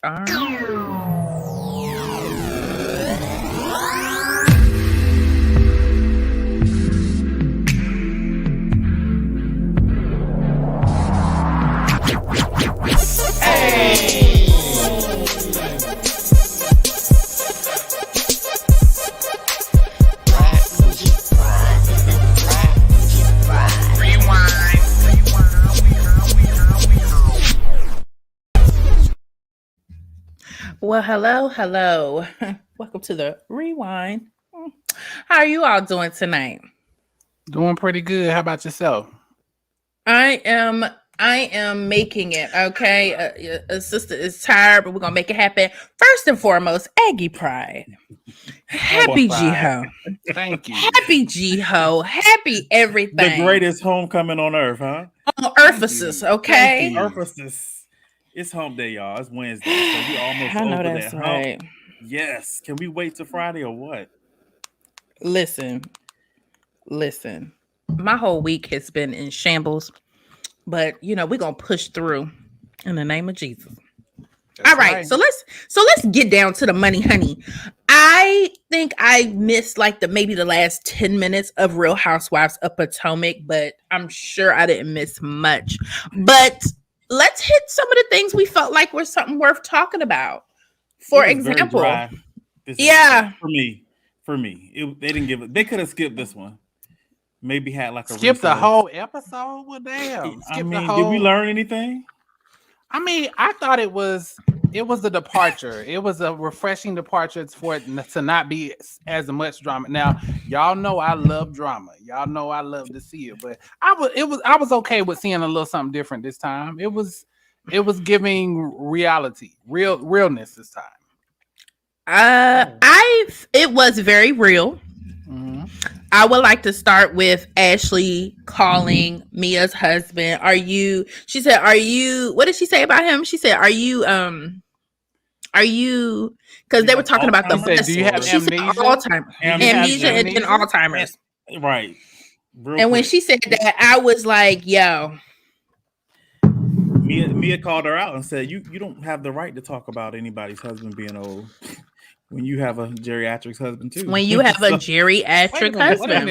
All right. Well, hello. Welcome to the rewind. How are you all doing tonight? Doing pretty good. How about yourself? I am making it. Okay, a sister is tired, but we're gonna make it happen. First and foremost, Aggie Pride. Happy G-Ho. Thank you. Happy G-Ho. Happy everything. The greatest homecoming on earth, huh? On Earthasis, okay? Earthasis. It's hump day, y'all. It's Wednesday, so we almost I know over that's that hump. right. Yes. Can we wait till Friday or what? Listen. My whole week has been in shambles, but we're gonna push through in the name of Jesus. That's all right. So let's get down to the money, honey. I think I missed maybe the last 10 minutes of Real Housewives of Potomac, but I'm sure I didn't miss much. But let's hit some of the things we felt like were something worth talking about. For example, for me, they didn't give it. They could have skipped this one. Maybe had skip the whole episode. Well, damn. Did we learn anything? I mean, I thought it was a departure. It was a refreshing departure for it to not be as much drama. Now, y'all know I love drama. Y'all know I love to see it, but I was okay with seeing a little something different this time. It was giving realness this time. It was very real. Mm-hmm. I would like to start with Ashley calling Mia's husband. She said, what did she say about him? She said, because they were talking about the bus. Do you have amnesia? Amnesia and then Alzheimer's. Right. When she said that, I was like, yo. Mia called her out and said, you don't have the right to talk about anybody's husband being old. When you have a geriatric husband too. When you have a geriatric husband.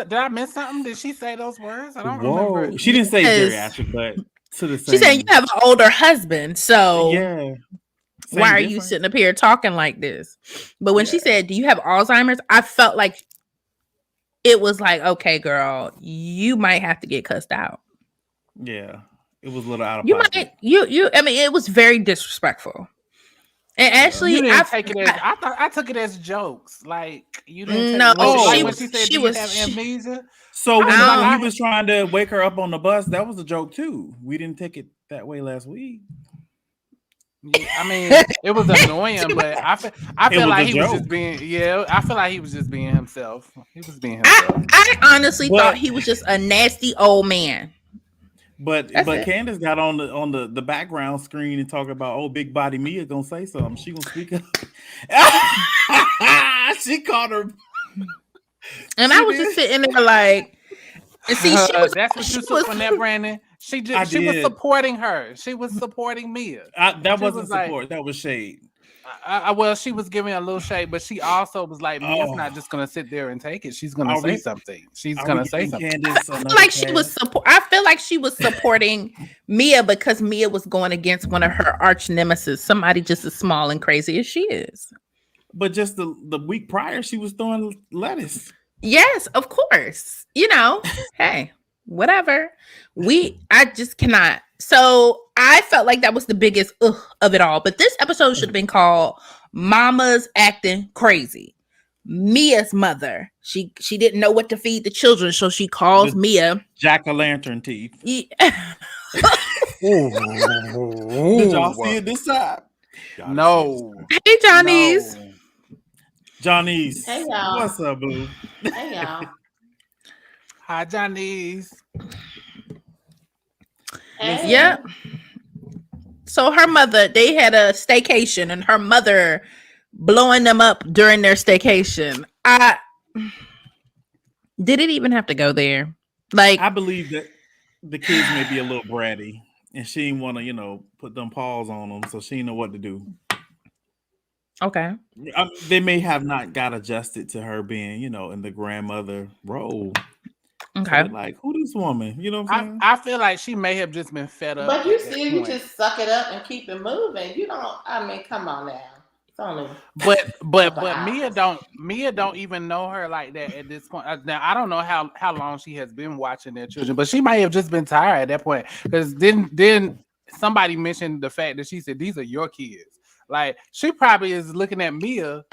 Did I miss something? Did she say those words? I don't remember. She didn't say geriatric, but to the same. She said you have an older husband, so yeah. Why are you sitting up here talking like this? But when she said, do you have Alzheimer's? I felt like it was like, okay, girl, you might have to get cussed out. Yeah. It was a little out of pocket. I mean, it was very disrespectful. And actually, I took it as jokes. Like you didn't. When she said, "Do you have amnesia?" So when he was trying to wake her up on the bus, that was a joke too. We didn't take it that way last week. Yeah, I mean, it was annoying, but I feel like he was just being. Yeah, I feel like he was just being himself. He was being himself. I honestly thought he was just a nasty old man. But Candace got on the background screen and talking about big body Mia gonna say something. She gonna speak up. She called her, and I was just sitting there like, and see, that's what you took from that, Brandon. She was supporting her. She was supporting Mia. That wasn't support. That was shade. Well, she was giving a little shade, but she also was like, Mia's not just gonna sit there and take it. She's gonna say something. She's gonna say something. I feel like she was supporting Mia because Mia was going against one of her arch nemesis, somebody just as small and crazy as she is. But just the week prior, she was throwing lettuce. Yes, of course. Hey, whatever. I just cannot. So I felt like that was the biggest of it all. But this episode should have been called Mama's Acting Crazy. Mia's mother. She didn't know what to feed the children, so she calls Mia jack-o'-lantern teeth. Yeah. Did y'all see it this time? No. Hey, Johnny's. No. Johnny's. Hey, y'all. What's up, boo? Hey, y'all. Hi, Johnny's. Hey. Yep. So her mother, they had a staycation, and her mother blowing them up during their staycation. Did it even have to go there? Like, I believe that the kids may be a little bratty, and she didn't want to, put them paws on them, so she didn't know what to do. Okay. They may have not got adjusted to her being, in the grandmother role. So Okay. they're like, who this woman? You know what I'm saying? I feel like she may have just been fed up. But you at that still, you point. just suck it up and keep it moving. You don't. I mean, come on now. It's only. But hours. Mia don't even know her like that at this point. Now I don't know how long she has been watching their children, but she might have just been tired at that point. Because then somebody mentioned the fact that she said these are your kids. Like she probably is looking at Mia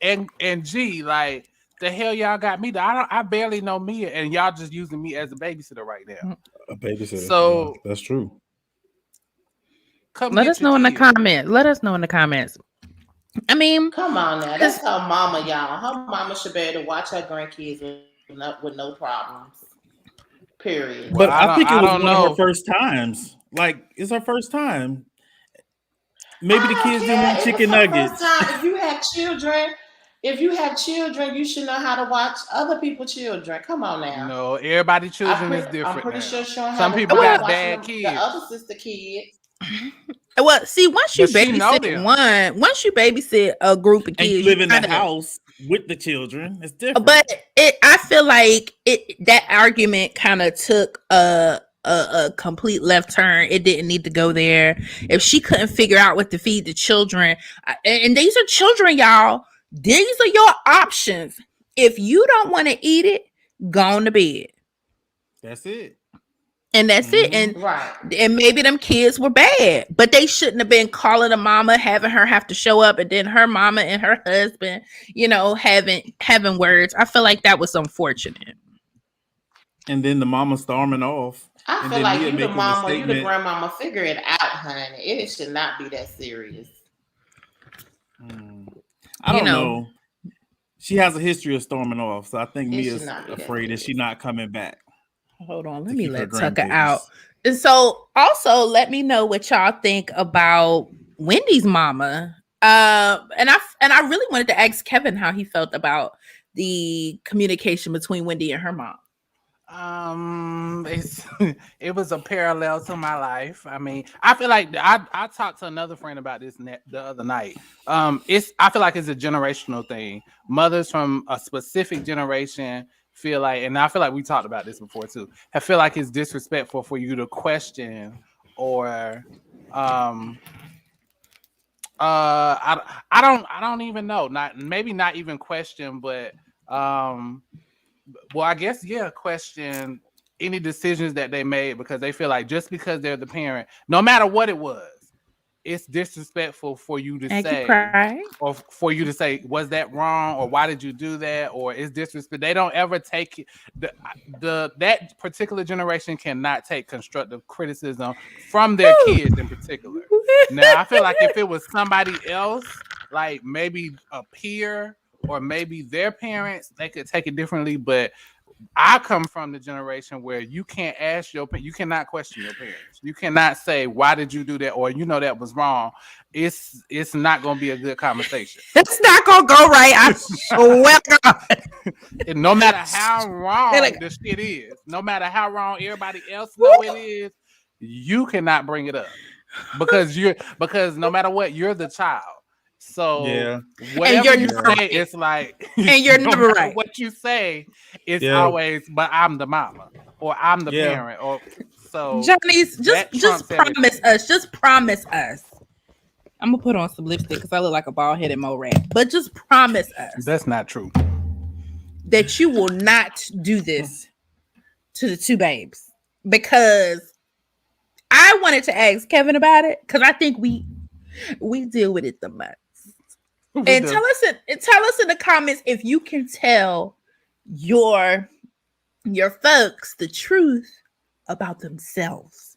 and G like the hell y'all got me. I barely know Mia and y'all just using me as a babysitter right now. A babysitter. So that's true. Let us know in the comments. Let us know in the comments. I mean, come on now. That's her mama, y'all. Her mama should be able to watch her grandkids with no problems. Period. But I think it was one of her first times. Like, it's her first time. Maybe the kids didn't want chicken nuggets. First time. If you have children, you should know how to watch other people's children. Come on now. No, everybody's children is different. I'm pretty sure some people got bad kids. The other sister kids. Well, see, once you babysit a group of kids, and you live in the house with the children, it's different. But I feel like that argument kind of took a complete left turn. It didn't need to go there. If she couldn't figure out what to feed the children, and these are children, y'all. These are your options. If you don't want to eat it, go on to bed. That's it. And that's it. And maybe them kids were bad, but they shouldn't have been calling the mama, having her have to show up, and then her mama and her husband, having words. I feel like that was unfortunate. And then the mama storming off. I feel like you the mama, you the grandmama. Figure it out, honey. It should not be that serious. I don't know. She has a history of storming off, so I think Mia's afraid that she's not coming back. Hold on, let me let Tucker out. And so also let me know what y'all think about Wendy's mama. And I really wanted to ask Kevin how he felt about the communication between Wendy and her mom. It was a parallel to my life. I mean, I feel like I talked to another friend about this the other night. I feel like it's a generational thing. Mothers from a specific generation feel like, and I feel like we talked about this before too. I feel like it's disrespectful for you to question or I don't even know. Maybe not even question, but well, I guess question any decisions that they made because they feel like just because they're the parent, no matter what it was, it's disrespectful for you to say, or for you to say, was that wrong, or why did you do that, or it's disrespect. They don't ever take that particular generation cannot take constructive criticism from their kids in particular. Now, I feel like if it was somebody else, like maybe a peer or maybe their parents, they could take it differently. But I come from the generation where you can't ask you cannot question your parents. You cannot say, why did you do that? Or, that was wrong. It's not going to be a good conversation. It's not going to go right. I swear to God. And no matter how wrong the shit is, no matter how wrong everybody else know it is, you cannot bring it up because no matter what, you're the child. So whatever you say, it's like, and you're never right. What you say is always, but I'm the mama or I'm the parent, or so. Johnny's just promise us. Just promise us. I'm gonna put on some lipstick because I look like a bald-headed mole rat. But just promise us. That's not true. That you will not do this to the two babes, because I wanted to ask Kevin about it because I think we deal with it the most. And tell us in the comments if you can tell your folks the truth about themselves.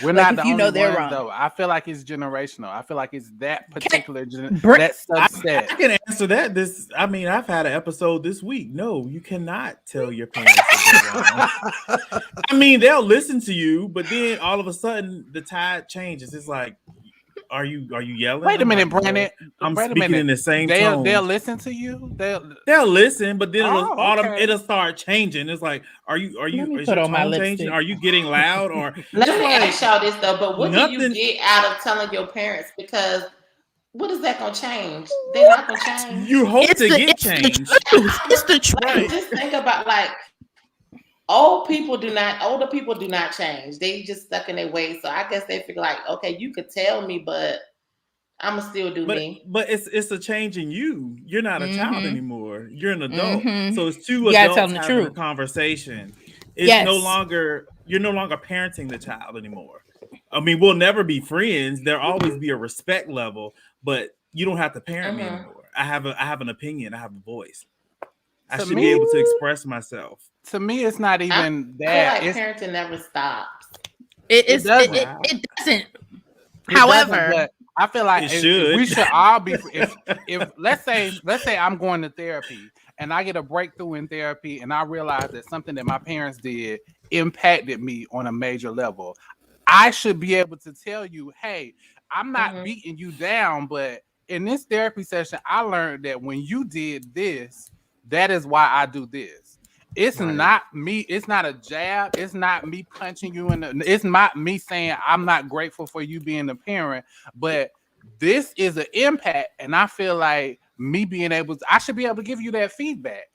We're not the only ones, though. I feel like it's generational. I feel like it's that particular that subset. I can answer that. I've had an episode this week. No, you cannot tell your parents that they're wrong. They'll listen to you, but then all of a sudden the tide changes. It's like are you yelling? Wait a minute, I'm like, Brandon. I'm Wait a speaking minute. in the same tone. They'll listen to you. They'll listen, but then okay. it'll start changing. It's like, Let me is put your on my tone changing? lipstick. Are you getting loud? Or Let it's me like, ask y'all this though, but what do you nothing. get out of telling your parents? Because what is that gonna change? They're not gonna change. You hope to get change. It's the truth. Right. Just think about like older people do not change. They just stuck in their ways. So I guess they figure like, okay, you could tell me, but I'ma still do me. But it's a change in you. You're not a child anymore. You're an adult. Mhm. So it's two You gotta tell adults them the having a truth. conversation. It's Yes. you're no longer parenting the child anymore. I mean, we'll never be friends. There'll always be a respect level, but you don't have to parent me anymore. I have an opinion. I have a voice. I To should me- be able to express myself. To me, it's not even I that. feel like parenting never stops. It doesn't. it doesn't. It However, doesn't, but I feel like It should. we should all be. If let's say I'm going to therapy and I get a breakthrough in therapy and I realize that something that my parents did impacted me on a major level, I should be able to tell you, hey, I'm not beating you down, but in this therapy session, I learned that when you did this, that is why I do this. It's not me. It's not a jab. It's not me punching you in the. It's not me saying I'm not grateful for you being a parent, but this is an impact, and I feel like me being able to, I should be able to give you that feedback,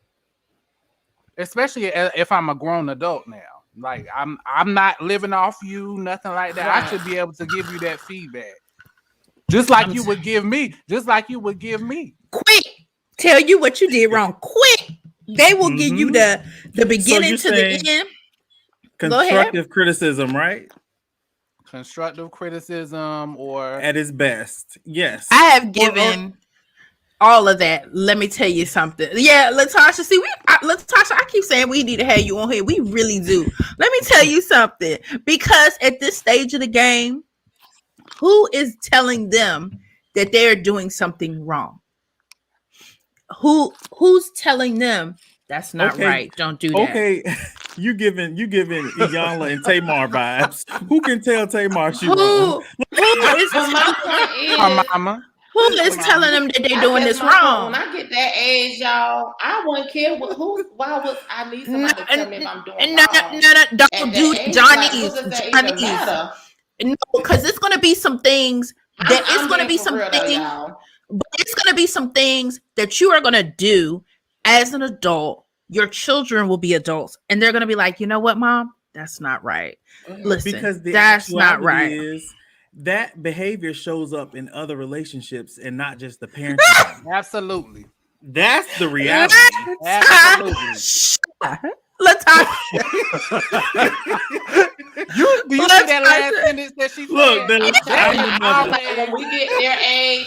especially if I'm a grown adult now. Like I'm not living off you, nothing like that. I should be able to give you that feedback, just like you would give me. Just like you would give me. quick, tell you what you did wrong. Quick, they will give you the beginning to the end. Constructive criticism, right? Constructive criticism, or At its best, yes. I have given all of that. Let me tell you something. Yeah, Latasha. See, Latasha, I keep saying we need to have you on here. We really do. Let me tell you something. Because at this stage of the game, who is telling them that they're doing something wrong? Who's telling them that's not right? Don't do that. Okay, you giving Iyanla and Tamar vibes. Who can tell Tamar she wrong? her mama. Who is telling them that they're doing this When wrong? I get that age, y'all, I wouldn't care why would I need somebody to tell me if I'm doing No, wrong. don't do Johnny's. Matter? No, because it's gonna be some things that it's gonna be some things. But it's going to be some things that you are going to do as an adult. Your children will be adults, and they're going to be like, you know what, Mom? That's not right. Listen, Because that's not right. Is that behavior shows up in other relationships and not just the parenting. Absolutely. That's the reality. Absolutely. Latasha. Do you see that last sentence that she said? When we get their age,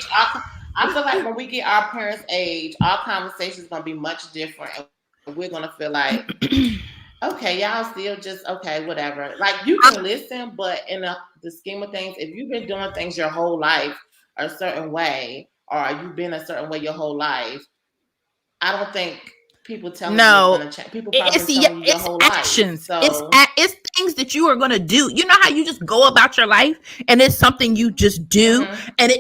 I feel like when we get our parents' age, our conversation is gonna be much different, and we're gonna feel like, okay, y'all still just okay, whatever. Like you can listen, but in the scheme of things, if you've been doing things your whole life a certain way, or you've been a certain way your whole life, I don't think people tell you it's gonna change. People probably tell you your whole actions. life. So It's things that you are gonna do. You know how you just go about your life, and it's something you just do, and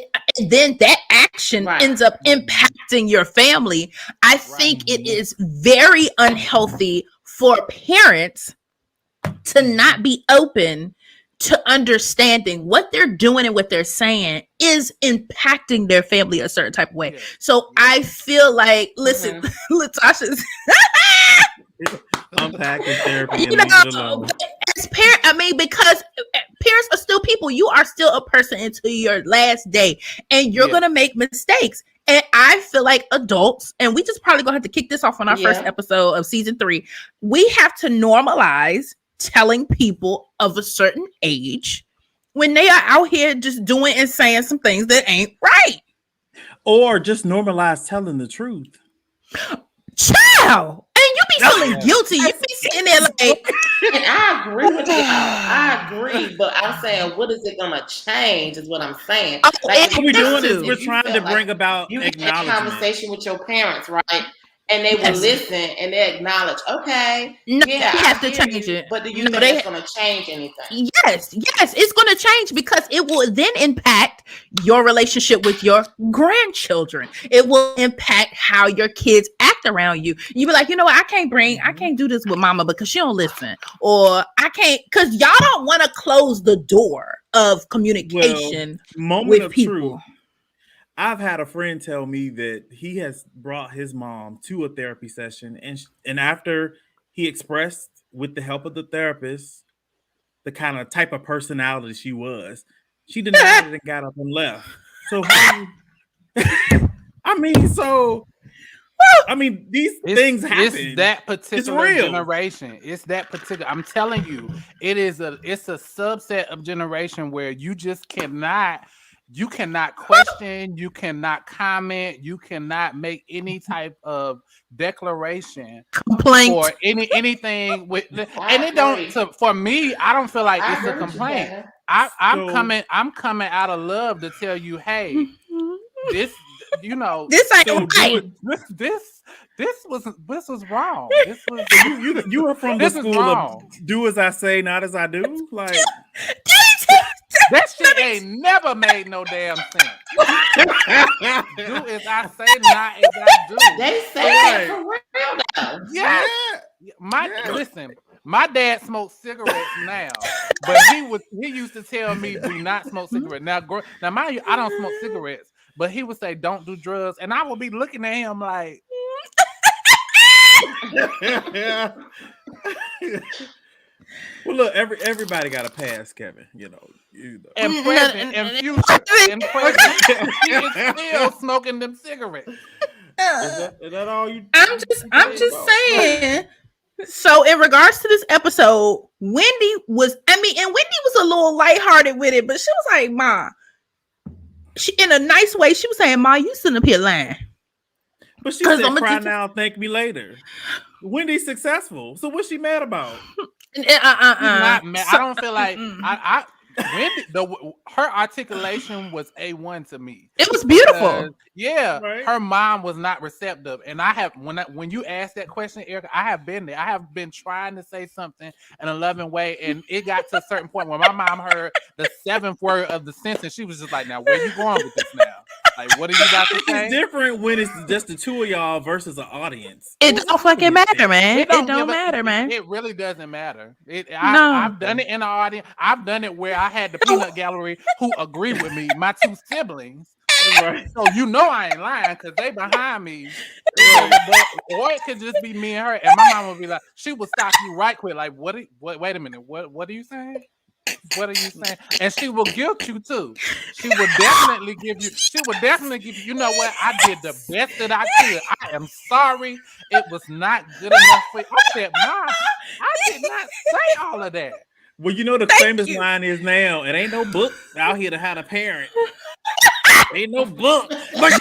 then that action ends up impacting your family. I think it is very unhealthy for parents to not be open to understanding what they're doing and what they're saying is impacting their family a certain type of way. So I feel like, listen, Latasha's unpacking therapy. You know, as parent, I mean, because parents are still people. You are still a person until your last day, and you're gonna make mistakes. And I feel like adults, and we just probably gonna have to kick this off on our first episode of season 3. We have to normalize telling people of a certain age when they are out here just doing and saying some things that ain't right, or just normalize telling the truth. Child, and you be feeling guilty. You be sitting there like, and I agree with y'all. I agree, but I'm saying, what is it gonna change? Is what I'm saying. Oh, like, what we're doing is we're trying to bring about you had a acknowledgement. conversation with your parents, right? And they will listen and they acknowledge, okay, no, they have to change it. But do you think it's going to change anything? Yes, it's going to change because it will then impact your relationship with your grandchildren. It will impact how your kids act around you. You be like, you know what, I can't do this with mama because she don't listen. Or I can't, because y'all don't want to close the door of communication moment with of people. truth. I've had a friend tell me that he has brought his mom to a therapy session, and after he expressed, with the help of the therapist, the kind of type of personality she was, she denied it and got up and left. So how do you? I mean, these things happen. It's that particular real. generation. It's that particular. I'm telling you, it's a subset of generation where you just cannot question, you cannot comment, you cannot make any type of declaration, Complaint. or anything with and it don't. For me, I don't feel like it's a complaint. I'm coming out of love to tell you, hey, this, you know, this ain't right. This was wrong. This was you were from the school of do as I say, not as I do. Like that shit ain't never made no damn sense. Do as I say, not as I do. They say that for real though. Yeah. Listen, my dad smokes cigarettes now, but he used to tell me do not smoke cigarettes. Now mind you, I don't smoke cigarettes, but he would say don't do drugs, and I would be looking at him like. Well, look, everybody got a pass, Kevin. You know. And present and future and present, he is still smoking them cigarettes. Is that all you? I'm just saying. So, in regards to this episode, Wendy was a little lighthearted with it, but she was like, "Ma," she in a nice way. She was saying, "Ma, you sitting up here lying." But she said, "Cry now, thank me later." Wendy's successful, so what's she mad about? Not mad. I don't feel like Wendy. Her articulation was A1 to me. It was beautiful. Right? Her mom was not receptive, and I have when you asked that question, Erica, I have been there. I have been trying to say something in a loving way, and it got to a certain point when my mom heard the 7th word of the sentence, she was just like, "Now, where you going with this now? Like, what are you about to say?" It's different when it's just the two of y'all versus an audience. It don't fucking matter, man. It don't matter, man. It really doesn't matter. I've done it in the audience. I've done it where I had the peanut gallery who agree with me, my 2 siblings. Right. So you know I ain't lying because they behind me. Or it could just be me and her, and my mom would be like, she would stop you right quick, like, what wait a minute, what are you saying? What are you saying? And she will guilt you too. She would definitely give you, you know what? I did the best that I could. I am sorry. It was not good enough for you. I said, Mom, I did not say all of that. Well, you know the famous line is now, it ain't no book out here to how to parent. Ain't no book. But I'm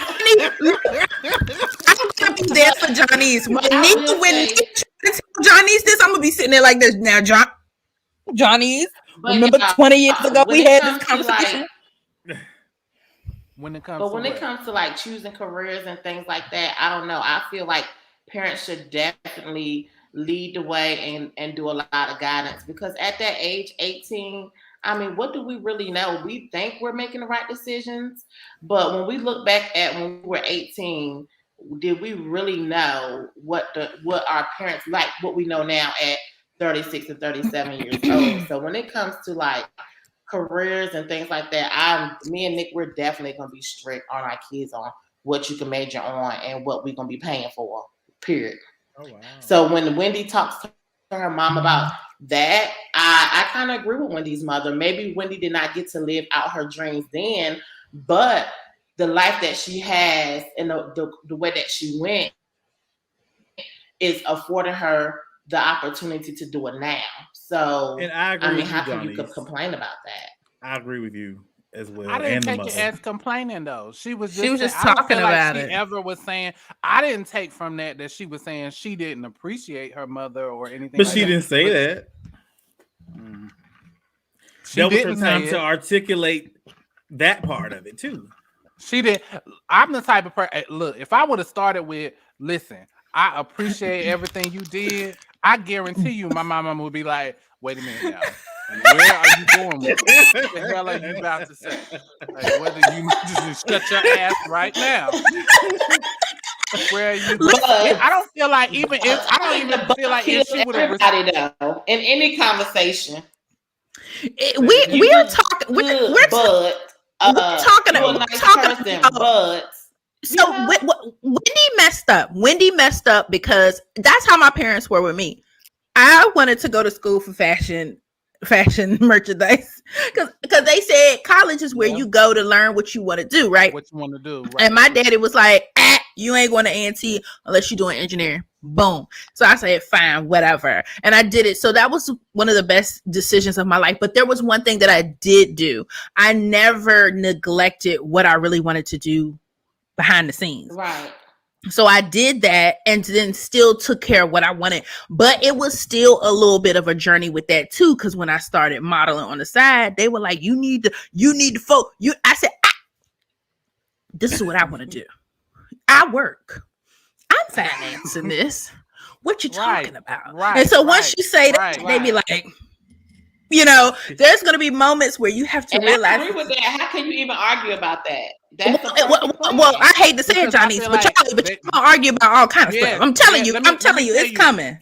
gonna be there for Johnny's. When Johnny's this, I'm gonna be sitting there like this. Now, Johnny's. Remember 20 years ago we had this conversation? When it comes to like choosing careers and things like that, I don't know. I feel like parents should definitely lead the way and do a lot of guidance, because at that age, 18, I mean, what do we really know? We think we're making the right decisions, but when we look back at when we were 18, did we really know what our parents like, what we know now at 36 and 37 years old? So when it comes to like careers and things like that, me and Nick, we're definitely gonna be strict on our kids on what you can major on and what we're gonna be paying for. Period. Oh, wow. So when Wendy talks to her mom about that, I kind of agree with Wendy's mother. Maybe Wendy did not get to live out her dreams then, but the life that she has and the way that she went is affording her the opportunity to do it now. So, and I agree. How can you complain about that? I agree with you as well. I didn't take it as complaining though. She was just talking about it. She ever was saying, I didn't take from that she was saying she didn't appreciate her mother or anything. But she didn't say that. That was her time to articulate that part of it too. She did. I'm the type of person. Look, if I would have started with, listen, I appreciate everything you did, I guarantee you my mama would be like, Wait a minute now. Where are you going with this? What the hell are you about to say? Like, whether you just shut your ass right now. Where are you going? I don't feel like I don't even feel like if she would have everybody though in any conversation. We are talking. We're talking about. So Wendy messed up. Wendy messed up because that's how my parents were with me. I wanted to go to school for fashion merchandise because they said college is where you go to learn what you want to do, right? What you want to do, right? And my daddy was like, you ain't going to A&T unless you're doing engineering. Boom. So I said, fine, whatever. And I did it. So that was one of the best decisions of my life. But there was one thing that I did do. I never neglected what I really wanted to do behind the scenes. Right. So I did that and then still took care of what I wanted. But it was still a little bit of a journey with that too. Because when I started modeling on the side, they were like, you need to focus. I said, this is what I want to do. I work. I'm financing this. What you talking about? Right. And so once you say that, they be like, there's going to be moments where you have to realize. I agree with that. How can you even argue about that? Well, I hate to say it, Johnny, but y'all gonna argue about all kind of stuff. I'm telling you, it's coming.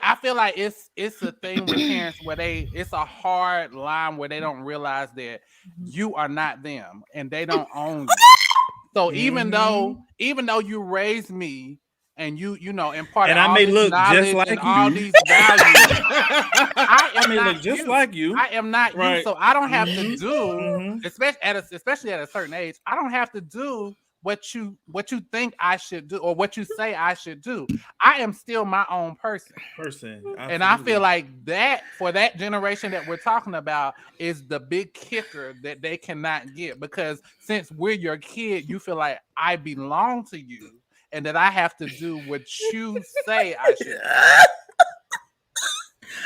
I feel like it's a thing with parents where it's a hard line where they don't realize that you are not them and they don't own you. So even though you raised me and you know, and part and of I all may this look knowledge just like and you. all these values, I may look just like you. I am not you, so I don't have to do, especially at a certain age. I don't have to do what you think I should do or what you say I should do. I am still my own person. Absolutely. And I feel like that for that generation that we're talking about is the big kicker that they cannot get, because since we're your kid, you feel like I belong to you and that I have to do what you say I should do.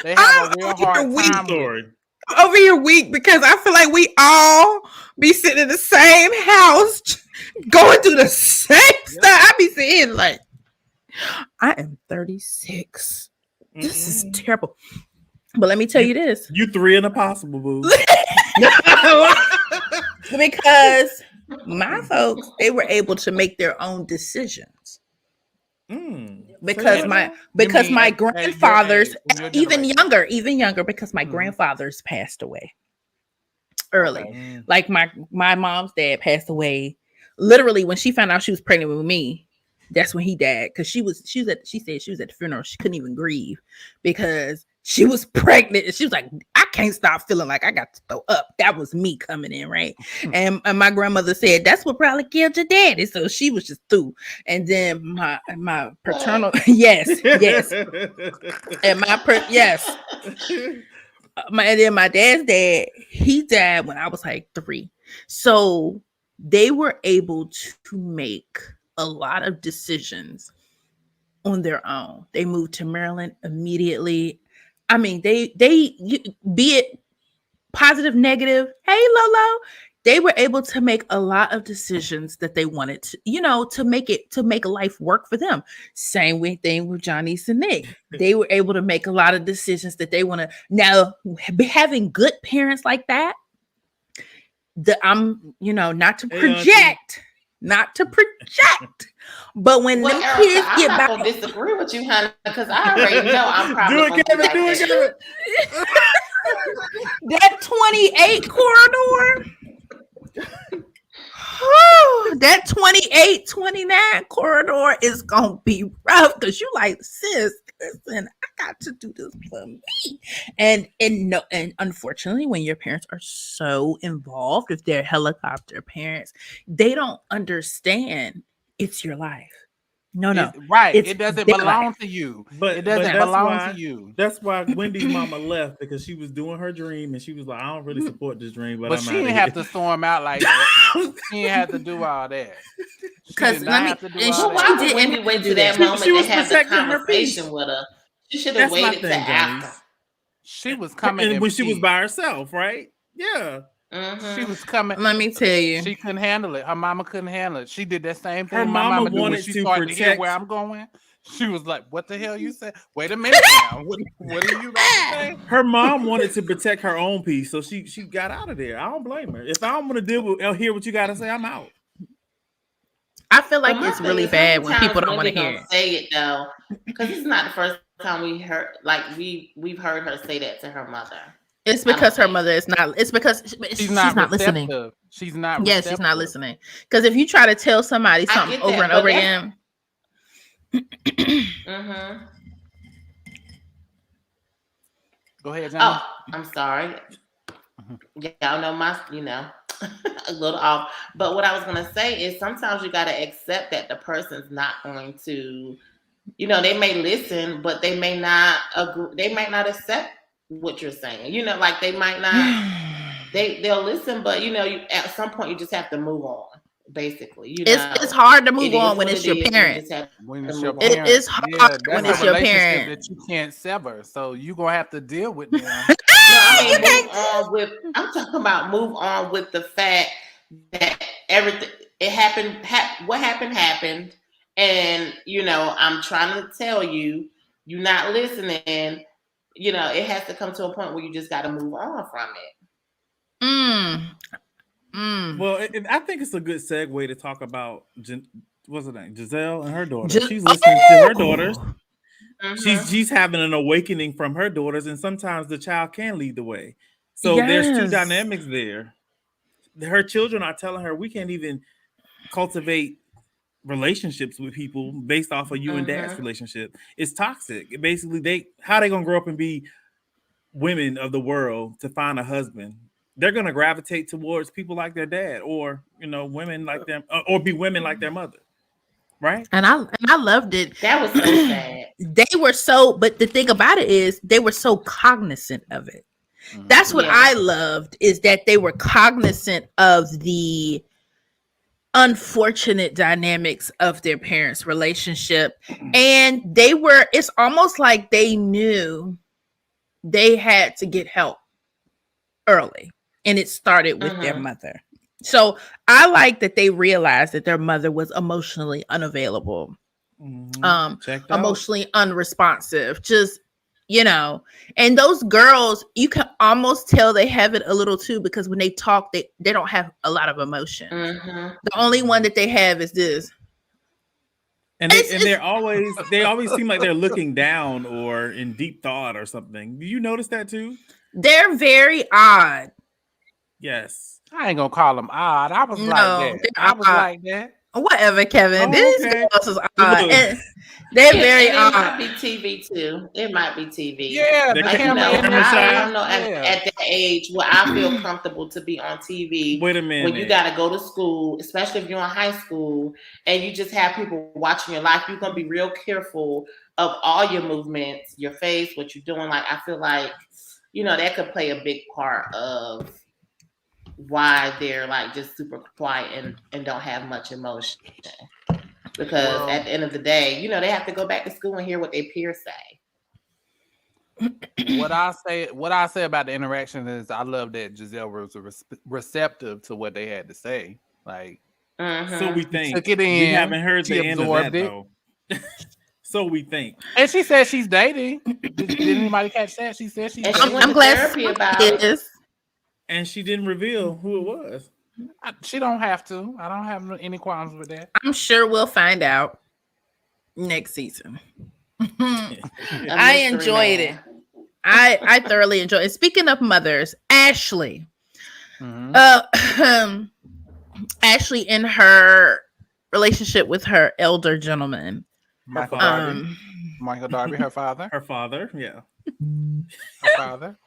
They have a real hard time. Over here weak because I feel like we all be sitting in the same house going through the same stuff. I be saying like, I am 36. This is terrible. But let me tell you this. You 3 in a possible, boo. Because my folks, they were able to make their own decisions. Because my grandfathers, even younger, because my grandfathers passed away early. Okay. Like my mom's dad passed away literally when she found out she was pregnant with me. That's when he died, because she said she was at the funeral. She couldn't even grieve because she was pregnant. And she was like, I can't stop feeling like I got to throw up. That was me coming in, right? And my grandmother said that's what probably killed your daddy. So she was just through. And then my paternal, yes. And and then my dad's dad, he died when I was like 3. So they were able to make a lot of decisions on their own. They moved to Maryland immediately. I mean, they be it positive, negative. Hey, Lolo, they were able to make a lot of decisions that they wanted to, to make life work for them. Same thing with Johnny and Nick. They were able to make a lot of decisions that they want to. Now, having good parents like that, not to project. Not to project, but when them kids get back, I'm not gonna disagree with you, honey, because I already know I'm probably do it. That 28 corridor, that 28, 29 corridor is gonna be rough because you like, sis, listen, I got to do this for me. And unfortunately, when your parents are so involved, if they're helicopter parents, they don't understand it's your life. No. It doesn't belong to you. But it doesn't belong to you. That's why Wendy's mama left, because she was doing her dream and she was like, I don't really support this dream. But she didn't have to storm out like that. She didn't have to do all that. Because why did Wendy wait to that moment to have the conversation with her? She should have waited to after. She was coming when she was by herself, right? Yeah. She was coming. Let me tell you, she couldn't handle it. Her mama couldn't handle it. She did that same thing my mama did when she started to hear where I'm going. She was like, "What the hell you said? Wait a minute now. What are you about to say?" Her mom wanted to protect her own peace, so she got out of there. I don't blame her. If I don't want to deal with hear what you got to say, I'm out. I feel like But it's my really thing is, how bad many when people times don't want to Wendy hear gonna it. say it though? Because it's not the first time we heard, like we've heard her say that to her mother. It's I don't because her think. mother is not. It's because she's not listening. receptive. She's not Yeah, receptive. she's not listening. Because if you try to tell somebody I something get over that, and but over that's- again, Mm-hmm. Go ahead, Johnny. Oh, I'm sorry. Y'all know my, a little off. But what I was gonna say is sometimes you gotta accept that the person's not going to, they may listen, but they may not agree. They might not accept what you're saying. Like they might not. They'll listen, but at some point you just have to move on. Basically, it's hard to move It on is when what it's it your is, you parent. just have When to it's your move on. parent, It's hard that's when a it's your relationship parent. that you can't sever. So you gonna have to deal with them. No, I mean move on with. I'm talking about move on with the fact that everything it happened. What happened, and I'm trying to tell you, you're not listening. It has to come to a point where you just got to move on from it. Well, I think it's a good segue to talk about what's her name, Giselle and her daughter. She's listening to her daughters. Mm-hmm. She's having an awakening from her daughters, and sometimes the child can lead the way. So there's two dynamics there. Her children are telling her we can't even cultivate relationships with people based off of you and dad's relationship. It's toxic. Basically, how they gonna grow up and be women of the world to find a husband? They're gonna gravitate towards people like their dad, or women like them, or be women like their mother, right? And I loved it. That was so sad. But the thing about it is they were so cognizant of it. That's what I loved, is that they were cognizant of the unfortunate dynamics of their parents' relationship. And it's almost like they knew they had to get help early. And it started with their mother. So I like that they realized that their mother was emotionally unavailable, emotionally unresponsive, just and those girls, you can almost tell they have it a little too, because when they talk, they don't have a lot of emotion. The only one that they have is this. And they always seem like they're looking down or in deep thought or something. Do you notice that too? They're very odd. Yes. I ain't gonna call them odd. I was like that. I was like that. Whatever, Kevin. Oh, These okay. girls is odd. And they're very odd. It might be TV too. It might be TV. Yeah, The Like, camera I don't know. Yeah. At that age, where I feel comfortable to be on TV. Wait a minute. When you got to go to school, especially if you're in high school, and you just have people watching your life, you're gonna be real careful of all your movements, your face, what you're doing. Like, I feel like that could play a big part of why they're like just super quiet and don't have much emotion. Because at the end of the day, they have to go back to school and hear what their peers say. What I say about the interaction is I love that Giselle was receptive to what they had to say. Like, so we think. Took it in. We haven't heard the end of that it. though. So we think. And she said she's dating. Did anybody catch that? She said she's dating. I'm glad about it. And she didn't reveal who it was. She don't have to. I don't have any qualms with that. I'm sure we'll find out next season. I enjoyed it. I thoroughly enjoyed it. Speaking of mothers, Ashley. Ashley in her relationship with her elder gentleman. Michael Darby. Michael Darby, her father. Her father, yeah. Her father.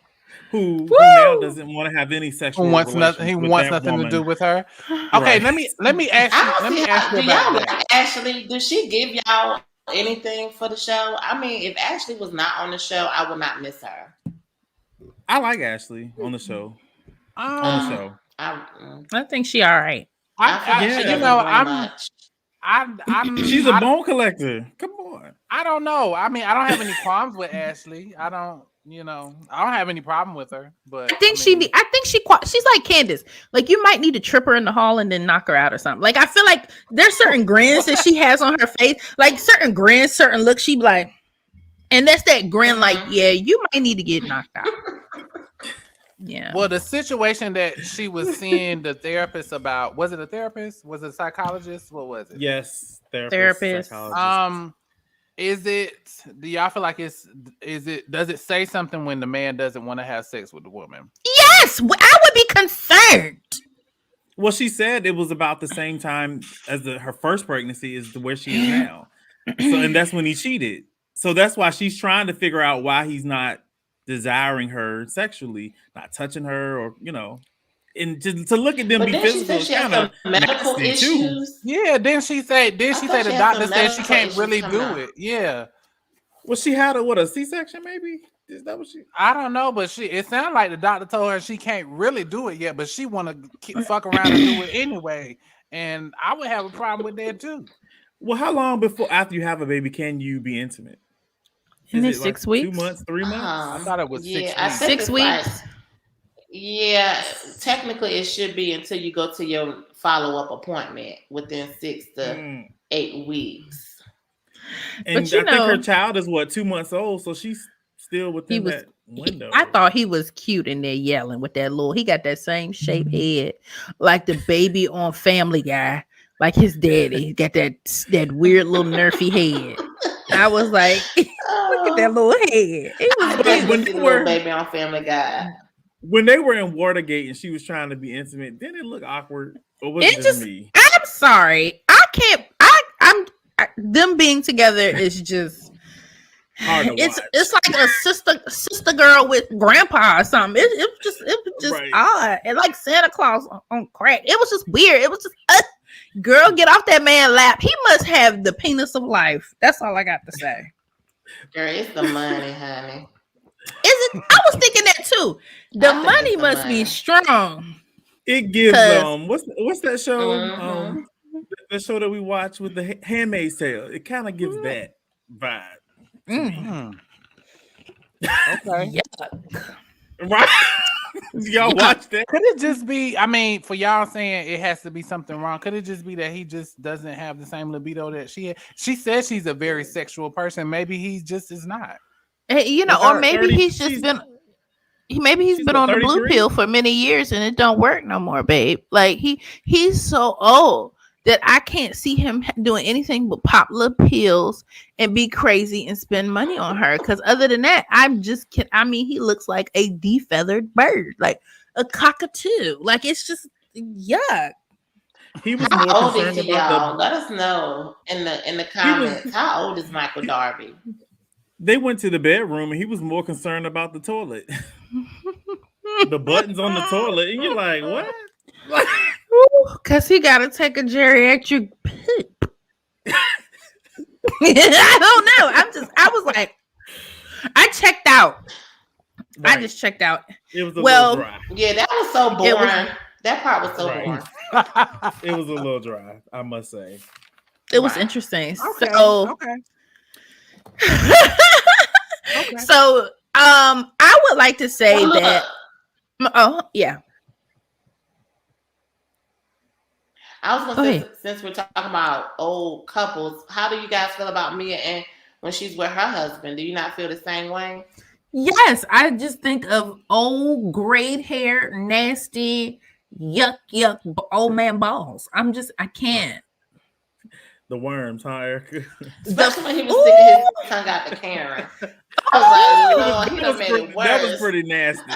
Who now doesn't want to have any sexual relations. He wants nothing to do with her. Okay, Right. let me ask you. Let me ask you about that. Ashley, does she give y'all anything for the show? I mean, if Ashley was not on the show, I would not miss her. I like Ashley on the show. I think she all right. She's a bone collector. Come on. I don't know. I mean, I don't have any qualms with Ashley. I don't. You know, I don't have any problem with her, but I think she's like Candace. Like you might need to trip her in the hall and then knock her out or something. Like I feel like there's certain grins that she has on her face, like certain grins, certain looks. She be like, and that's that grin. Like, yeah, you might need to get knocked out. Yeah. Well, the situation that she was seeing the therapist about, was it a therapist? Was it a psychologist? What was it? Yes, Therapist. psychologist. Is it? Do y'all feel like is it? Does it say something when the man doesn't want to have sex with the woman? Yes, I would be concerned. Well, she said it was about the same time as her first pregnancy is where she is now. So, and that's when he cheated. So that's why she's trying to figure out why he's not desiring her sexually, not touching her, or and to look at them be physical is kind of medical issues. Yeah, then she say the doctor said she can't really do it. Yeah. Well, she had a C-section, maybe? Is that what she? I don't know, but it sounded like the doctor told her she can't really do it yet, but she want to fuck around and do it anyway. And I would have a problem with that too. Well, how long after you have a baby can you be intimate? Is it 6 weeks? 2 months, 3 months? I thought it was 6 weeks. 6 weeks. Yeah, technically it should be until you go to your follow-up appointment within 6 to 8 weeks. And I think her child is 2 months old, so she's still within that window. I thought he was cute in there yelling with that he got that same shaped head like the baby on Family Guy, like his daddy. He got that weird little nerfy head. I was like, look at that little head. It was when they were baby on Family Guy. When they were in Watergate and she was trying to be intimate, didn't it look awkward? Or was it just me? I'm sorry. I can't. Them being together is just hard to watch. It's like a sister girl with grandpa or something. It was just right. odd. And like Santa Claus on crack. It was just weird. It was just girl, get off that man's lap. He must have the penis of life. That's all I got to say. Girl, it's the money, honey. Is it? I was thinking that too. The money must be strong. It gives what's that show? The show that we watch with the Handmaid's Tale. It kind of gives that vibe. Okay. Yuck. Right? Y'all watch that? Could it just be? I mean, for y'all saying it has to be something wrong. Could it just be that he just doesn't have the same libido that she had? She says she's a very sexual person. Maybe he just is not. Or maybe he's just been. Maybe he's been on the blue pill for many years and it don't work no more, babe. Like he's so old that I can't see him doing anything but pop little pills and be crazy and spend money on her. Because other than that, he looks like a defeathered bird, like a cockatoo. Like it's just yuck. He was more how old concerned is he, about y'all? Let us know in the comments. How old is Michael Darby? They went to the bedroom and he was more concerned about the toilet. The buttons on the toilet. And you're like, what? Because he got to take a geriatric poop. I don't know. I was like, I checked out. Right. I just checked out. It was a little dry. Yeah, that was so boring. That part was so boring. It was a little dry, I must say. It was interesting. Okay. So, okay. So, I would like to say that. Oh, yeah. I was going to say, since we're talking about old couples, how do you guys feel about Mia and when she's with her husband? Do you not feel the same way? Yes, I just think of old gray hair, nasty, yuck, old man balls. I can't. The worms, huh, Erica? Especially when he was sticking his tongue out to Karen. I was like, Lord, he done made it worse. That was pretty nasty.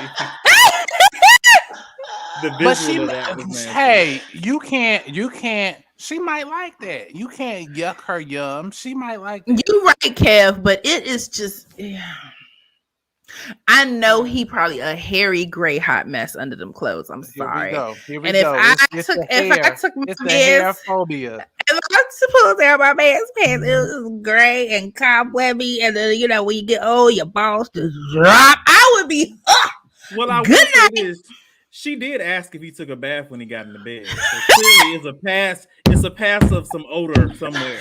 The visual of that was nasty. Hey, you can't. She might like that. You can't yuck her yum. She might like that. You're right, Kev, but it is just. Yeah. I know he probably a hairy gray hot mess under them clothes. I'm sorry. Here we and go. If I took my hair phobia. If I supposed to have my man's pants, it was gray and cobwebby, and then when you get old, your balls just drop. I would be Well, I good night. She did ask if he took a bath when he got in the bed. So clearly, it's a pass of some odor somewhere.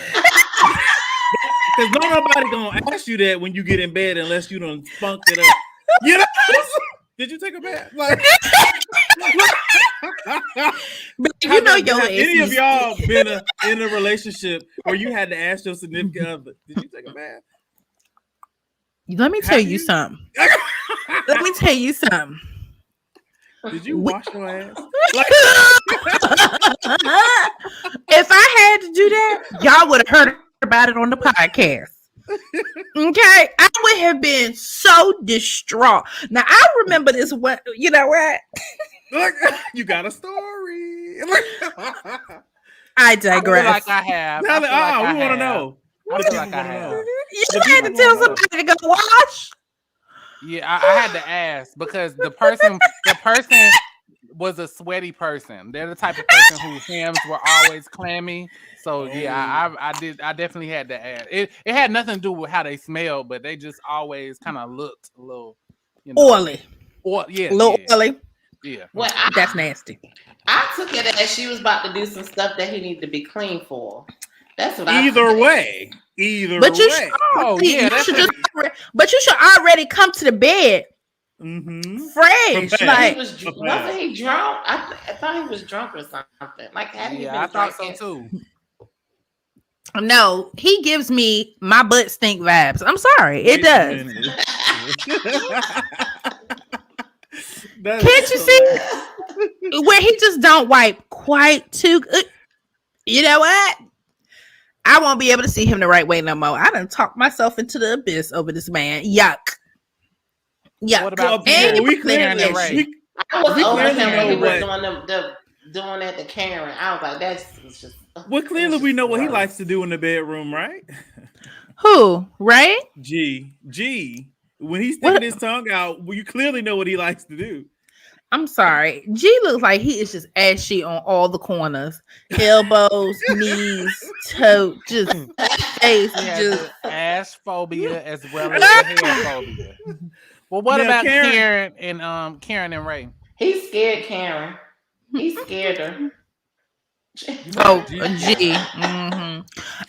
Because nobody gonna ask you that when you get in bed unless you done spunked it up You know, did you take a bath? Like, But you know your have any of ass. y'all been in a relationship where you had to ask your significant other, did you take a bath? Let me tell Have you you? something. Let me tell you something. Did you wash your ass? Like, If I had to do that, y'all would have heard about it on the podcast. Okay, I would have been so distraught. Now I remember this one. You know what? look, you got a story. I I feel digress. like I have. Now I that, feel like I we want to have. know. I The feel people like I want to know. have. You The had to people tell wanna know. somebody to go wash. Yeah, I had to ask because the person was a sweaty person. They're the type of person whose hands were always clammy. So yeah, I definitely had to ask. It had nothing to do with how they smelled, but they just always kind of looked a little, Oily. Or yeah, A little oily. yeah. Well, That's nasty. I took it as she was about to do some stuff that he needed to be clean for. That's what I Either took it way. Either But you way. should, Oh yeah, you should but you should already come to the bed Mm-hmm. fresh. Prepared. Like, He wasn't he drunk? I thought he was drunk or something. Like, hadn't he been I thought so drinking? too. no, he gives me my butt stink vibes. I'm sorry, it Wait a does. minute. That Can't is you hilarious. Where he just don't wipe quite too good. You know what? I won't be able to see him the right way no more. I done talked myself into the abyss over this man. Yuck. Yuck. What about And Well, we Karen and clearly, Ray? I was we over clearly him when he know was what. doing that to Karen. I was like, was just. Well, clearly we know what he gross. likes to do in the bedroom, right? Who? Ray? G. When he's sticking his tongue out, well, you clearly know what he likes to do. I'm sorry. G looks like he is just ashy on all the corners. Elbows, knees, toe, just face. He has Just the ass phobia as well as the hair phobia. Well, what Now, about Karen- Karen and Ray? He scared Karen. He scared her. Oh, G. G. Mm-hmm.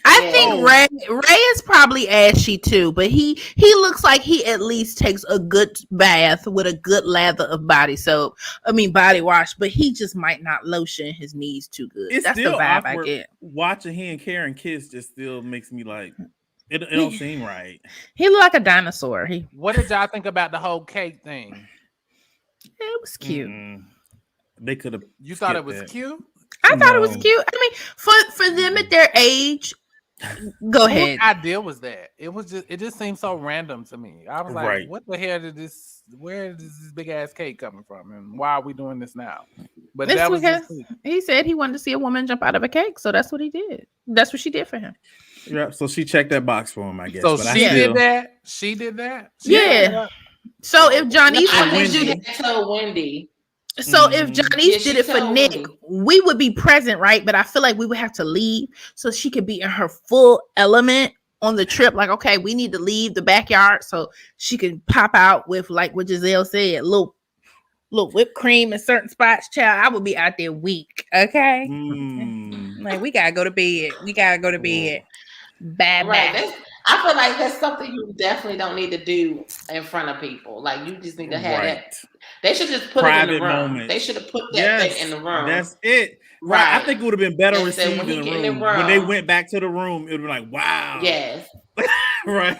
I Yeah. think Ray is probably ashy too, but he looks like he at least takes a good bath with a good lather of body soap. I mean body wash, but he just might not lotion his knees too good. It's That's the still vibe awkward. I get. Watching he and Karen kiss just still makes me like it don't seem right. He look like a dinosaur. What did y'all think about the whole cake thing? It was cute. They could have. You thought it was cute? I thought it was No. cute. I mean, for them at their age, go ahead. What idea was that? It just seemed so random to me. I was like, Right. what the hell where is this big ass cake coming from? And why are we doing this now? But It's that was because just he said he wanted to see a woman jump out of a cake, so that's what he did. That's what she did for him. Yeah, so she checked that box for him, I guess. so but she I still, did that. She did that. Yeah. So if Johnny's I wanted think to do she that, told Wendy. so if Johnny's Yeah, she did it for told Nick, Wendy. we would be present, right? But I feel like we would have to leave so she could be in her full element on the trip. Like, okay, we need to leave the backyard so she can pop out with, like what Giselle said, little whipped cream in certain spots. Child, I would be out there weak. Okay, like we gotta go to bed. We gotta go to bed. Bye Right. bye. I feel like that's something you definitely don't need to do in front of people. Like you just need to have that. They should just put Private it in the room. moments. They should have put that thing in the room. That's it. Right. I think it would have been better And so received when in he the get in room. the When they room- went back to the room, it would be like, wow. Yes. Right.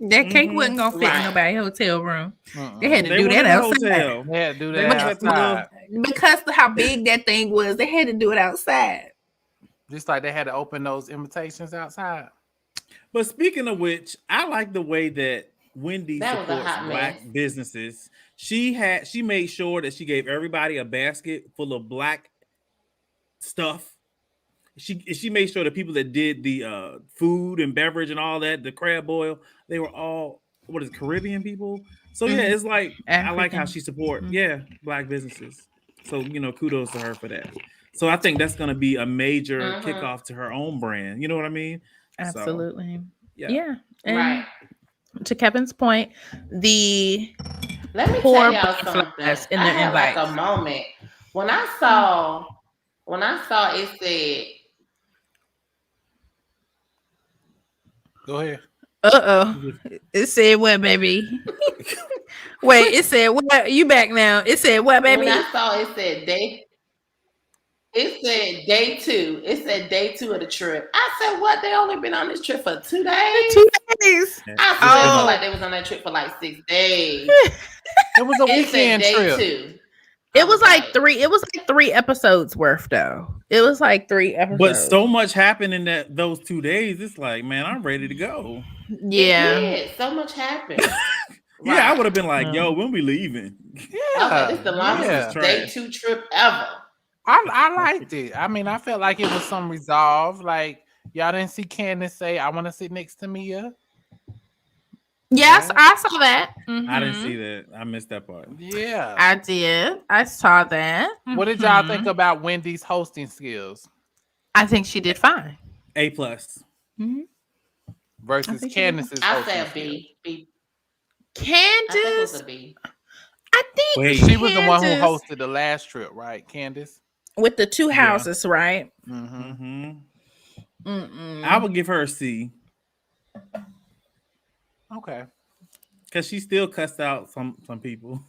That cake wasn't gonna fit in Right. nobody's hotel room. Mm-mm. They had to They do went that in the outside. hotel. They had to do They that went to the outside. Because of how big that thing was, they had to do it outside. Just like they had to open those invitations outside. But speaking of which, I like the way that Wendy That was a supports hot black mess. businesses. She made sure that she gave everybody a basket full of black stuff. She made sure the people that did the food and beverage and all that, the crab boil, they were all Caribbean people. So yeah, it's like I like how she support black businesses. So kudos to her for that. So I think that's gonna be a major kickoff to her own brand. You know what I mean? Absolutely. So, yeah. And Right. to Kevin's point, the Let me poor tell y'all something. butterflies in I their had like invites. a moment when I saw it said. Go ahead. Uh-oh. It said what, baby? Wait, it said what? You back now? It said what, baby? When I saw it said day. It said day 2. It said day 2 of the trip. I said, what? They only been on this trip for 2 days? 2 days. I still feel like they was on that trip for like 6 days. It was a weekend trip. Day 2. It was like 3. It was like 3 episodes worth, though. It was like 3 episodes. But so much happened in those 2 days. It's like, man, I'm ready to go. Yeah, so much happened. Yeah, right. I would have been like, yo, when we leaving? Yeah, it's the longest day 2 trip ever. I liked it. I mean, I felt like it was some resolve. Like, y'all didn't see Candace say, I want to sit next to Mia. Yes, yeah. I saw that. Mm-hmm. I didn't see that. I missed that part. Yeah. I did. I saw that. Mm-hmm. What did y'all think about Wendy's hosting skills? I think she did fine. A+. Mm-hmm. Versus Candace's I say a B. Candace? I think it was a B. I think she was the one who hosted the last trip, right, Candace? With the 2 houses, right? Mm-hmm. I would give her a C. Okay. Because she still cussed out some people.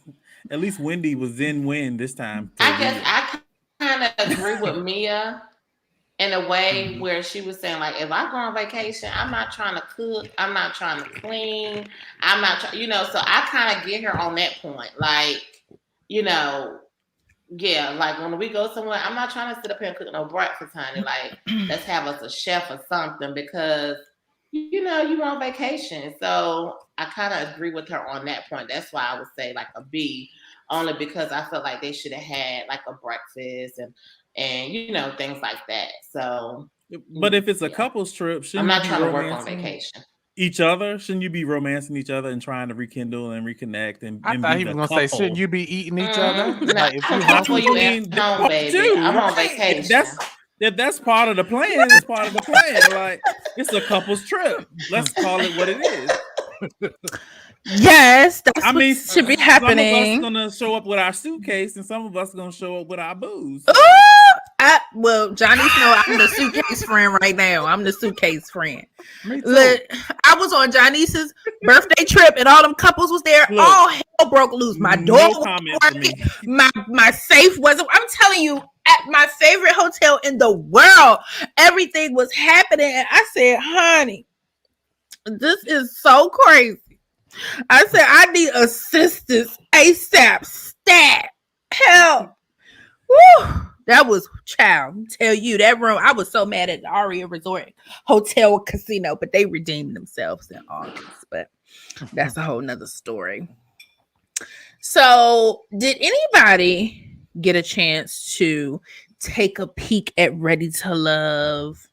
At least Wendy was in win this time. I guess I kind of agree with Mia in a way where she was saying, like, if I go on vacation, I'm not trying to cook. I'm not trying to clean. I'm not trying, so I kind of get her on that point. Like, yeah, like when we go somewhere, I'm not trying to sit up here and cook no breakfast, honey. Like, let's have us a chef or something because, you're on vacation. So I kind of agree with her on that point. That's why I would say like a B, only because I felt like they should have had like a breakfast and things like that. So, but if it's a couple's trip, I'm not trying to work on vacation. Each other? Shouldn't you be romancing each other and trying to rekindle and reconnect? I thought he was gonna say, shouldn't you be eating each other? Like, if you at home, baby, I'm on vacation. That's part of the plan. It's part of the plan. Like, it's a couple's trip. Let's call it what it is. Yes, that's what should be happening. Some of us gonna show up with our suitcase, and some of us gonna show up with our booze. Johnny's know I'm the suitcase friend right now. I'm the suitcase friend. Look, I was on Johnny's birthday trip, and all them couples was there. Look, all hell broke loose. My door was working. My safe wasn't. I'm telling you, at my favorite hotel in the world, everything was happening, and I said, "Honey, this is so crazy." I said, "I need assistance ASAP. Stat help." Woo. That was tell you that room. I was so mad at the Aria Resort Hotel Casino, but they redeemed themselves in August. But that's a whole nother story. So, did anybody get a chance to take a peek at Ready to Love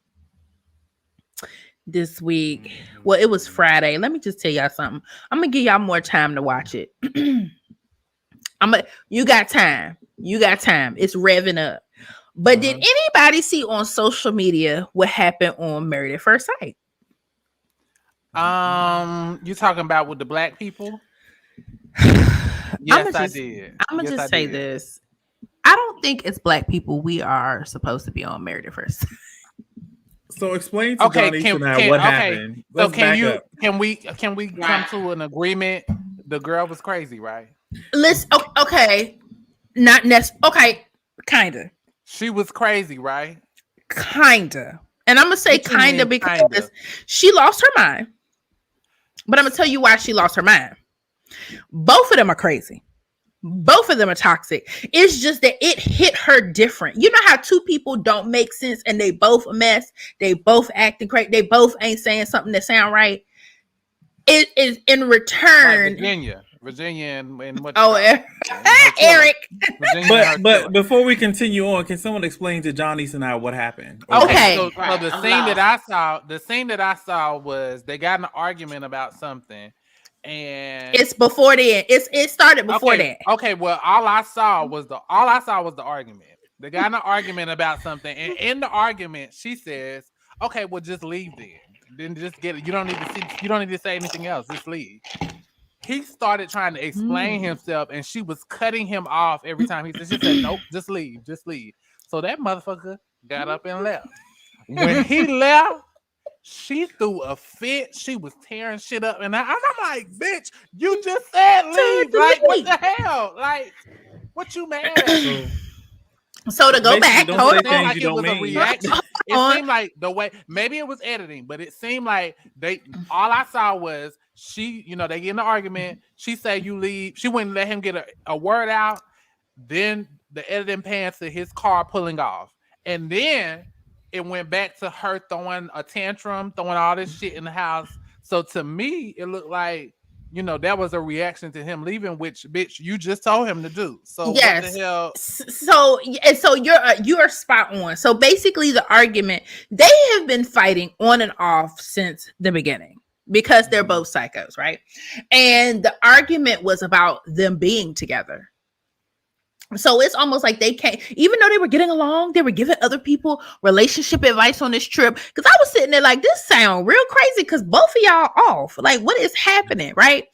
this week? Well, it was Friday. Let me just tell y'all something. I'm gonna give y'all more time to watch it. You got time. You got time. It's revving up. But did anybody see on social media what happened on Married at First Sight? You talking about with the black people? Yes, I did. I'm gonna just say this. I don't think it's black people we are supposed to be on Married at First Sight. So explain to Johnny tonight what happened. So can we come to an agreement? The girl was crazy, right? Listen, okay. Not necessarily. Okay, kinda. She was crazy, right? Kinda. And I'm gonna say kinda because she lost her mind. But I'm gonna tell you why she lost her mind. Both of them are crazy. Both of them are toxic. It's just that it hit her different. You know how 2 people don't make sense and they both a mess. They both acting crazy. They both ain't saying something that sound right. It is in return. Like Virginia and what? Oh, Eric. But before we continue on, can someone explain to Johnny and I what happened? Okay. So the scene that I saw was they got in an argument about something, and it's before then. It started before that. Okay. Well, all I saw was the argument. They got in an argument about something, and in the argument, she says, "Okay, well, just leave then. Then just get it. You don't need to say anything else. Just leave." He started trying to explain himself, and she was cutting him off every time he said. She said, "Nope, just leave." So that motherfucker got up and left. When he left, she threw a fit. She was tearing shit up, and I'm like, bitch, you just said leave. Like, what the hell? Like, what you mad at me? So to go back, don't hold say It seemed on. things like you it don't was a mean. reaction. It on. seemed like the way, maybe it was editing, but it seemed like all I saw was she, they get in an argument. She said, you leave. She wouldn't let him get a word out. Then the editing pans to his car pulling off. And then it went back to her throwing a tantrum, throwing all this shit in the house. So to me, it looked like, that was a reaction to him leaving, which, bitch, you just told him to do. So Yes. what the hell? So you're spot on. So basically, the argument, they have been fighting on and off since the beginning because they're both psychos, right? And the argument was about them being together. So it's almost like they can't, even though they were getting along, they were giving other people relationship advice on this trip. Because I was sitting there like, this sound real crazy because both of y'all off. Like, what is happening, right?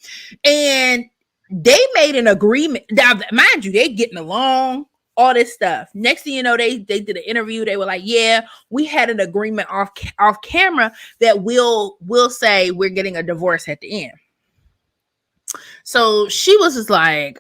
And they made an agreement. Now, mind you, they getting along, all this stuff. Next thing you know, they did an interview. They were like, yeah, we had an agreement off camera that we'll say we're getting a divorce at the end. So she was just like,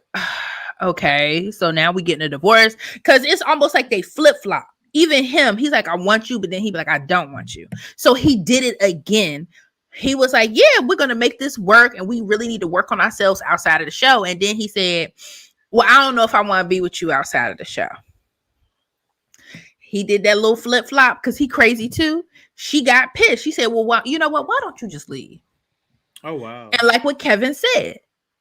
okay, so now we getting a divorce, because it's almost like they flip-flop. Even him, he's like, I want you, but then he'd be like, I don't want you. So he did it again. He was like, yeah, we're gonna make this work, and we really need to work on ourselves outside of the show. And then he said, well, I don't know if I want to be with you outside of the show. He did that little flip-flop because he crazy too. She got pissed. She said, well, you know what, why don't you just leave? Oh wow. And like what Kevin said,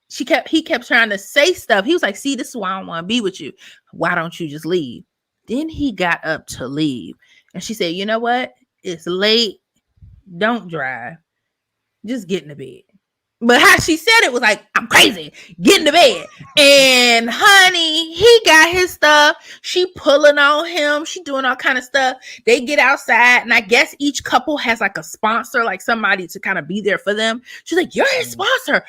he kept trying to say stuff. He was like, see, this is why I don't want to be with you. Why don't you just leave? Then he got up to leave. And she said, you know what? It's late. Don't drive. Just get in the bed. But how she said it was like, I'm crazy. Get in the bed. And honey, he got his stuff. She pulling on him. She doing all kind of stuff. They get outside. And I guess each couple has like a sponsor, like somebody to kind of be there for them. She's like, you're his sponsor.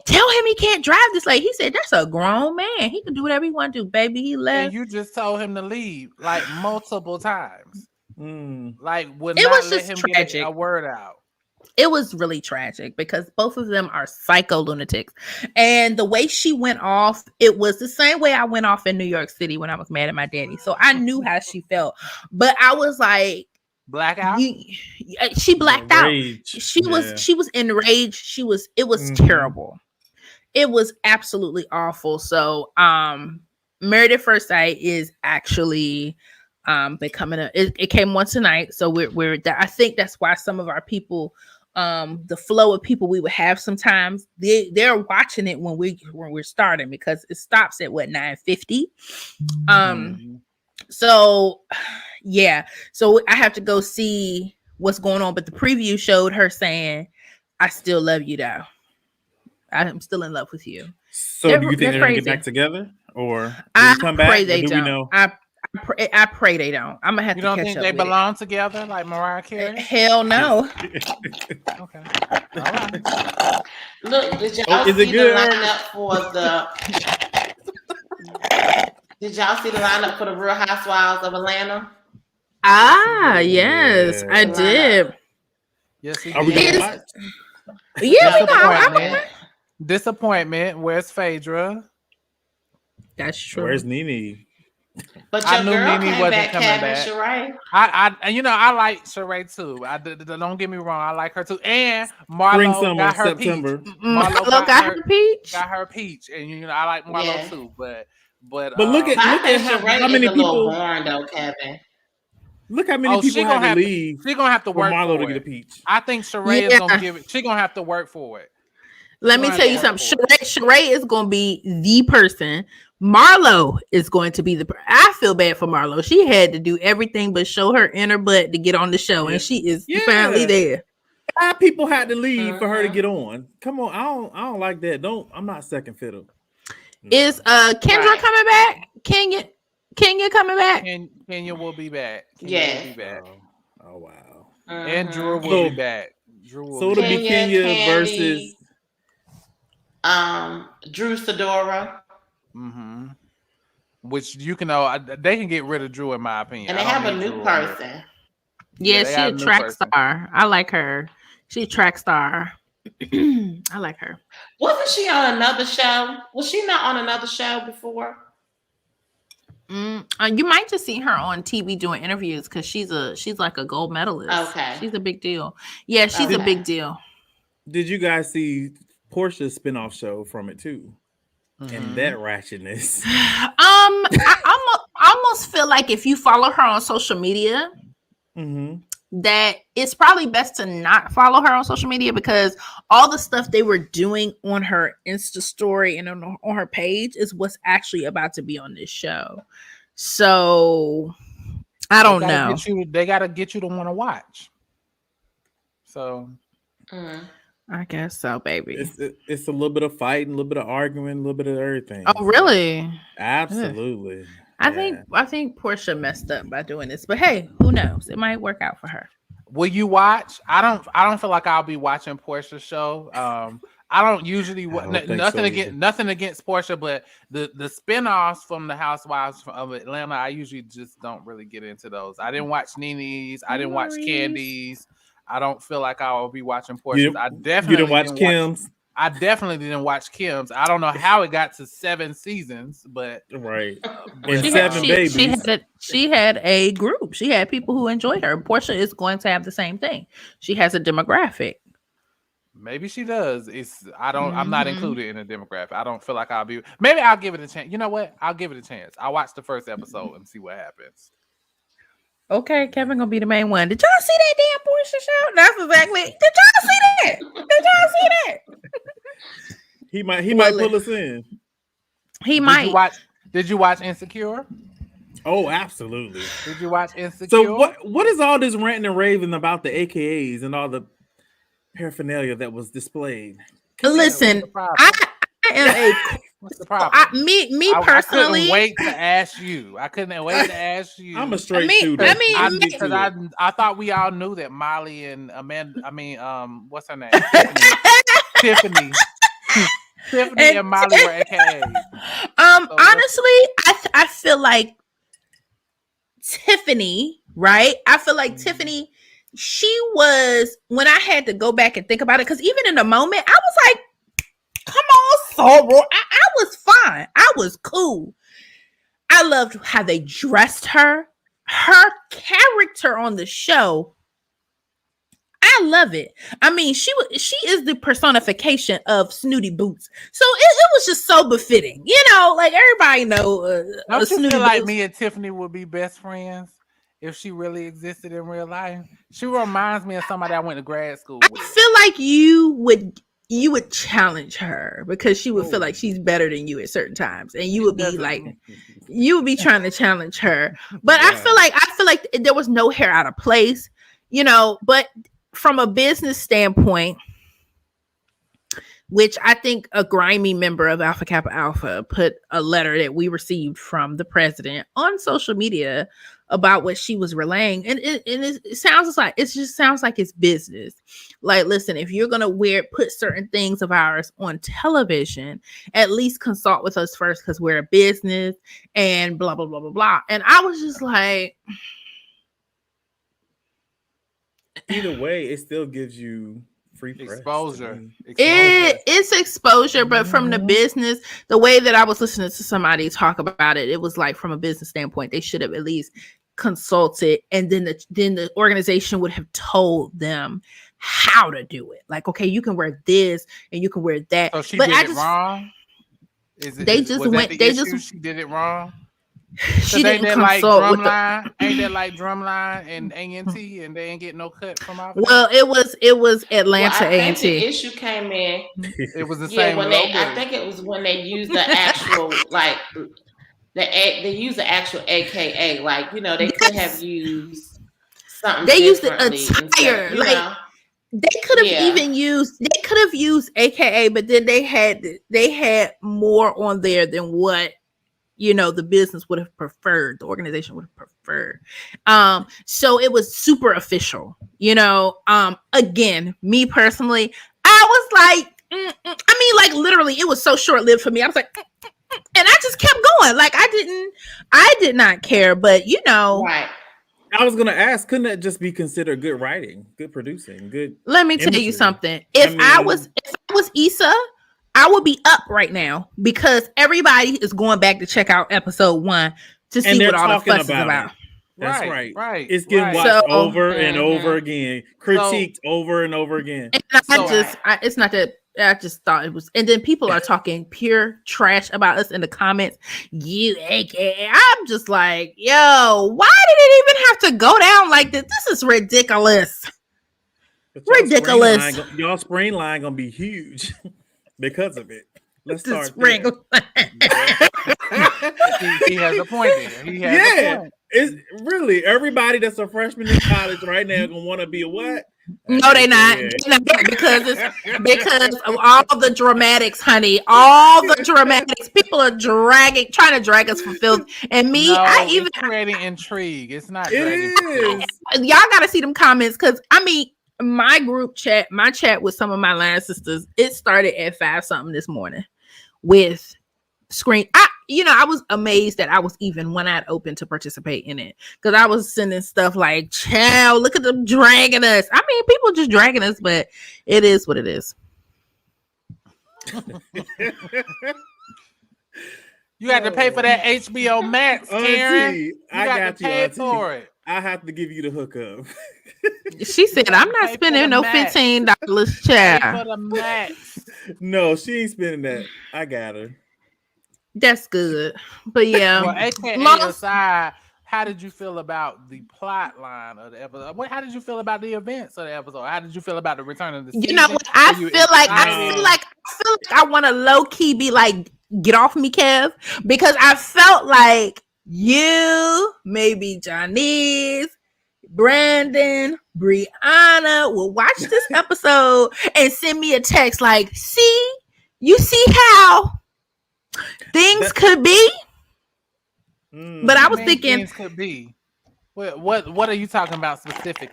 Tell him he can't drive this. Like, he said, that's a grown man. He can do whatever he want to do, baby. He left. And you just told him to leave like multiple times. Like, would it not was let just him tragic. Get a word out. It was really tragic because both of them are psycho lunatics. And the way she went off, it was the same way I went off in New York City when I was mad at my daddy. So I knew how she felt. But I was like, blackout. She blacked out. She was enraged. It was terrible. It was absolutely awful. So Married at First Sight is actually becoming it came once a night. So we're I think that's why some of our people, the flow of people we would have sometimes, they're watching it when we're starting, because it stops at 9:50. So yeah, so I have to go see what's going on. But the preview showed her saying, I still love you though. I'm still in love with you. So do you think they're gonna get back together, or come back? Pray they don't. We know? I pray they don't. I'm gonna have to catch up. You don't think they belong together like Mariah Carey? Hell no. Okay. All right. Look, did y'all see the lineup for the? Did y'all see the lineup for the Real Housewives of Atlanta? Yes, I did. Yes, are we going to watch? Yeah, we know. Disappointment. Where's Phaedra? That's true. Where's Nene? But your girl came back, Kevin, Sheree. I like Sheree too. Don't get me wrong, I like her too. And Marlo got her September. peach. Marlo got her peach. Got her peach, and I like Marlo too. But look at how many people. Born, though, Kevin. Look how many people have to leave. She's gonna have to work Marlo for to get a it. peach. I think Sheree is gonna give it. She's gonna have to work for it. Let me tell you something. Sheree is going to be the person. Marlo is going to be I feel bad for Marlo. She had to do everything but show her inner butt to get on the show, and she is finally there. 5 people had to leave for her to get on. Come on, I don't like that. I'm not second fiddle. Is Kendra coming back? Kenya coming back? Kenya will be back. Yes. Will be back. Oh wow. And Drew will be back. So it'll be Kenya versus Drew Sidora. Mm-hmm. Which they can get rid of Drew, in my opinion. And they have a new person. Yeah, they she got a a new track person. star. I like her. She a track star. I like her. Wasn't she on another show? Was she not on another show before? You might just see her on TV doing interviews because she's like a gold medalist. Okay. She's a big deal. Yeah, she's a Okay. big deal. Did you guys see Portia's spinoff show from it too? Mhm. And that ratchetness. I almost feel like if you follow her on social media, that it's probably best to not follow her on social media because all the stuff they were doing on her Insta story and on her page is what's actually about to be on this show. So I don't know. They gotta get you to want to watch. So I guess so, baby. It's a little bit of fighting, a little bit of arguing, a little bit of everything. Oh, really? Absolutely. I think Portia messed up by doing this, but hey, who knows? It might work out for her. will you watch? I don't feel like I'll be watching Portia's show. I don't usually nothing against Portia, but the spinoffs from the Housewives of Atlanta, I usually just don't really get into those. I didn't watch Nene's, I didn't watch Candy's. I don't feel like I will be watching Portia's. You didn't watch Kim's. I definitely didn't watch Kim's. I don't know how it got to 7 seasons, but right. And she 7 babies. She had a group. She had people who enjoy her. Portia is going to have the same thing. She has a demographic. Maybe she does. I'm not included in the demographic. I don't feel like I'll be. Maybe I'll give it a chance. You know what? I'll give it a chance. I'll watch the first episode and see what happens. Okay, Kevin gonna be the main one. Did y'all see that damn Portia show? That's exactly. Did y'all see that? Did y'all see that? He might pull us in. He might. Did you watch Insecure? Oh, absolutely. Did you watch Insecure? So what is all this ranting and raving about the AKAs and all the paraphernalia that was displayed? Listen, I am a. What's the problem? Me personally, I couldn't wait to ask you. I'm a straight shooter. I thought we all knew that Molly and Amanda. What's her name? Tiffany. Tiffany and Molly were AKAs. Honestly, I feel like Tiffany, right? I feel like Tiffany. She was, when I had to go back and think about it, because even in the moment, I was like, come on, Soror. I was fine. I was cool. I loved how they dressed her. Her character on the show, I love it. I mean, she is the personification of Snooty Boots. So it was just so befitting. You know, like everybody know. Don't you feel like me and Tiffany would be best friends? If she really existed in real life, she reminds me of somebody I went to grad school with. I feel like you would challenge her because she would feel like she's better than you at certain times, and you would be like, you would be trying to challenge her. But I feel like there was no hair out of place, you know. But from a business standpoint, which I think a grimy member of Alpha Kappa Alpha put a letter that we received from the president on social media about what she was relaying, and it sounds like it's business. Like, listen, if you're gonna put certain things of ours on television, at least consult with us first because we're a business and blah blah blah blah blah. And I was just like, either way, it still gives you free exposure. It's exposure, but from the business, the way that I was listening to somebody talk about it, it was like from a business standpoint, they should have at least consulted, and then the organization would have told them how to do it. Like, okay, you can wear this and you can wear that. So she did it wrong. She did it wrong. She didn't consult like with Drumline. Ain't that like Drumline and A&T, and they ain't get no cut from off? Well, it was Atlanta A&T. The issue came in. It was the same. I think it was when they used the actual like. They use the actual AKA, like, you know, they could have used something. They used the attire, like they could have used AKA, but then they had more on there than what, you know, the business would have preferred, the organization would have preferred. So it was super official, you know. Again, me personally, I was like, I mean, like literally, it was so short-lived for me. I was like. And I just kept going. Like I did not care, but you know, right. I was gonna ask, couldn't that just be considered good writing, good producing, good? Let me tell you imagery? something. If I was Issa, I would be up right now because everybody is going back to check out episode 1 to see what all the fuss is about. That's right. Right. It's getting watched So- over and over again, critiqued over and over again. And it's not that. I just thought it was, and then people are talking pure trash about us in the comments. I'm just like, yo, why did it even have to go down like this? This is ridiculous. But Ridiculous. Y'all spring line gonna be huge because of it. Let's This start there. He has a point there. He has a point. It's really everybody that's a freshman in college right now gonna want to be a what? No, they not. Yeah. They're not, because of all the dramatics, honey. All the dramatics. People are trying to drag us for filth. And me, it's creating intrigue. It's not. It is. Y'all gotta see them comments because my group chat, my chat with some of my line sisters, it started at 5 something this morning with screen. I was amazed that I was even one-eyed open to participate in it because I was sending stuff like, "Child, look at them dragging us." I mean, people just dragging us, but it is what it is. You got to pay for that HBO Max, Karen. You got to pay for it. I have to give you the hookup. She said, "I'm not spending no $15, child." For the Max. No, she ain't spending that. I got her. That's good, but yeah. Well, AKA aside, how did you feel about the plot line of the episode? How did you feel about the events of the episode? How did you feel about the return of the season? You know what? I feel like I want to low key be like, get off me, Kev, because I felt like you, maybe Janice, Brandon, Brianna will watch this episode and send me a text like, "See, you see how things could be." But I was thinking things could be. What are you talking about specifically?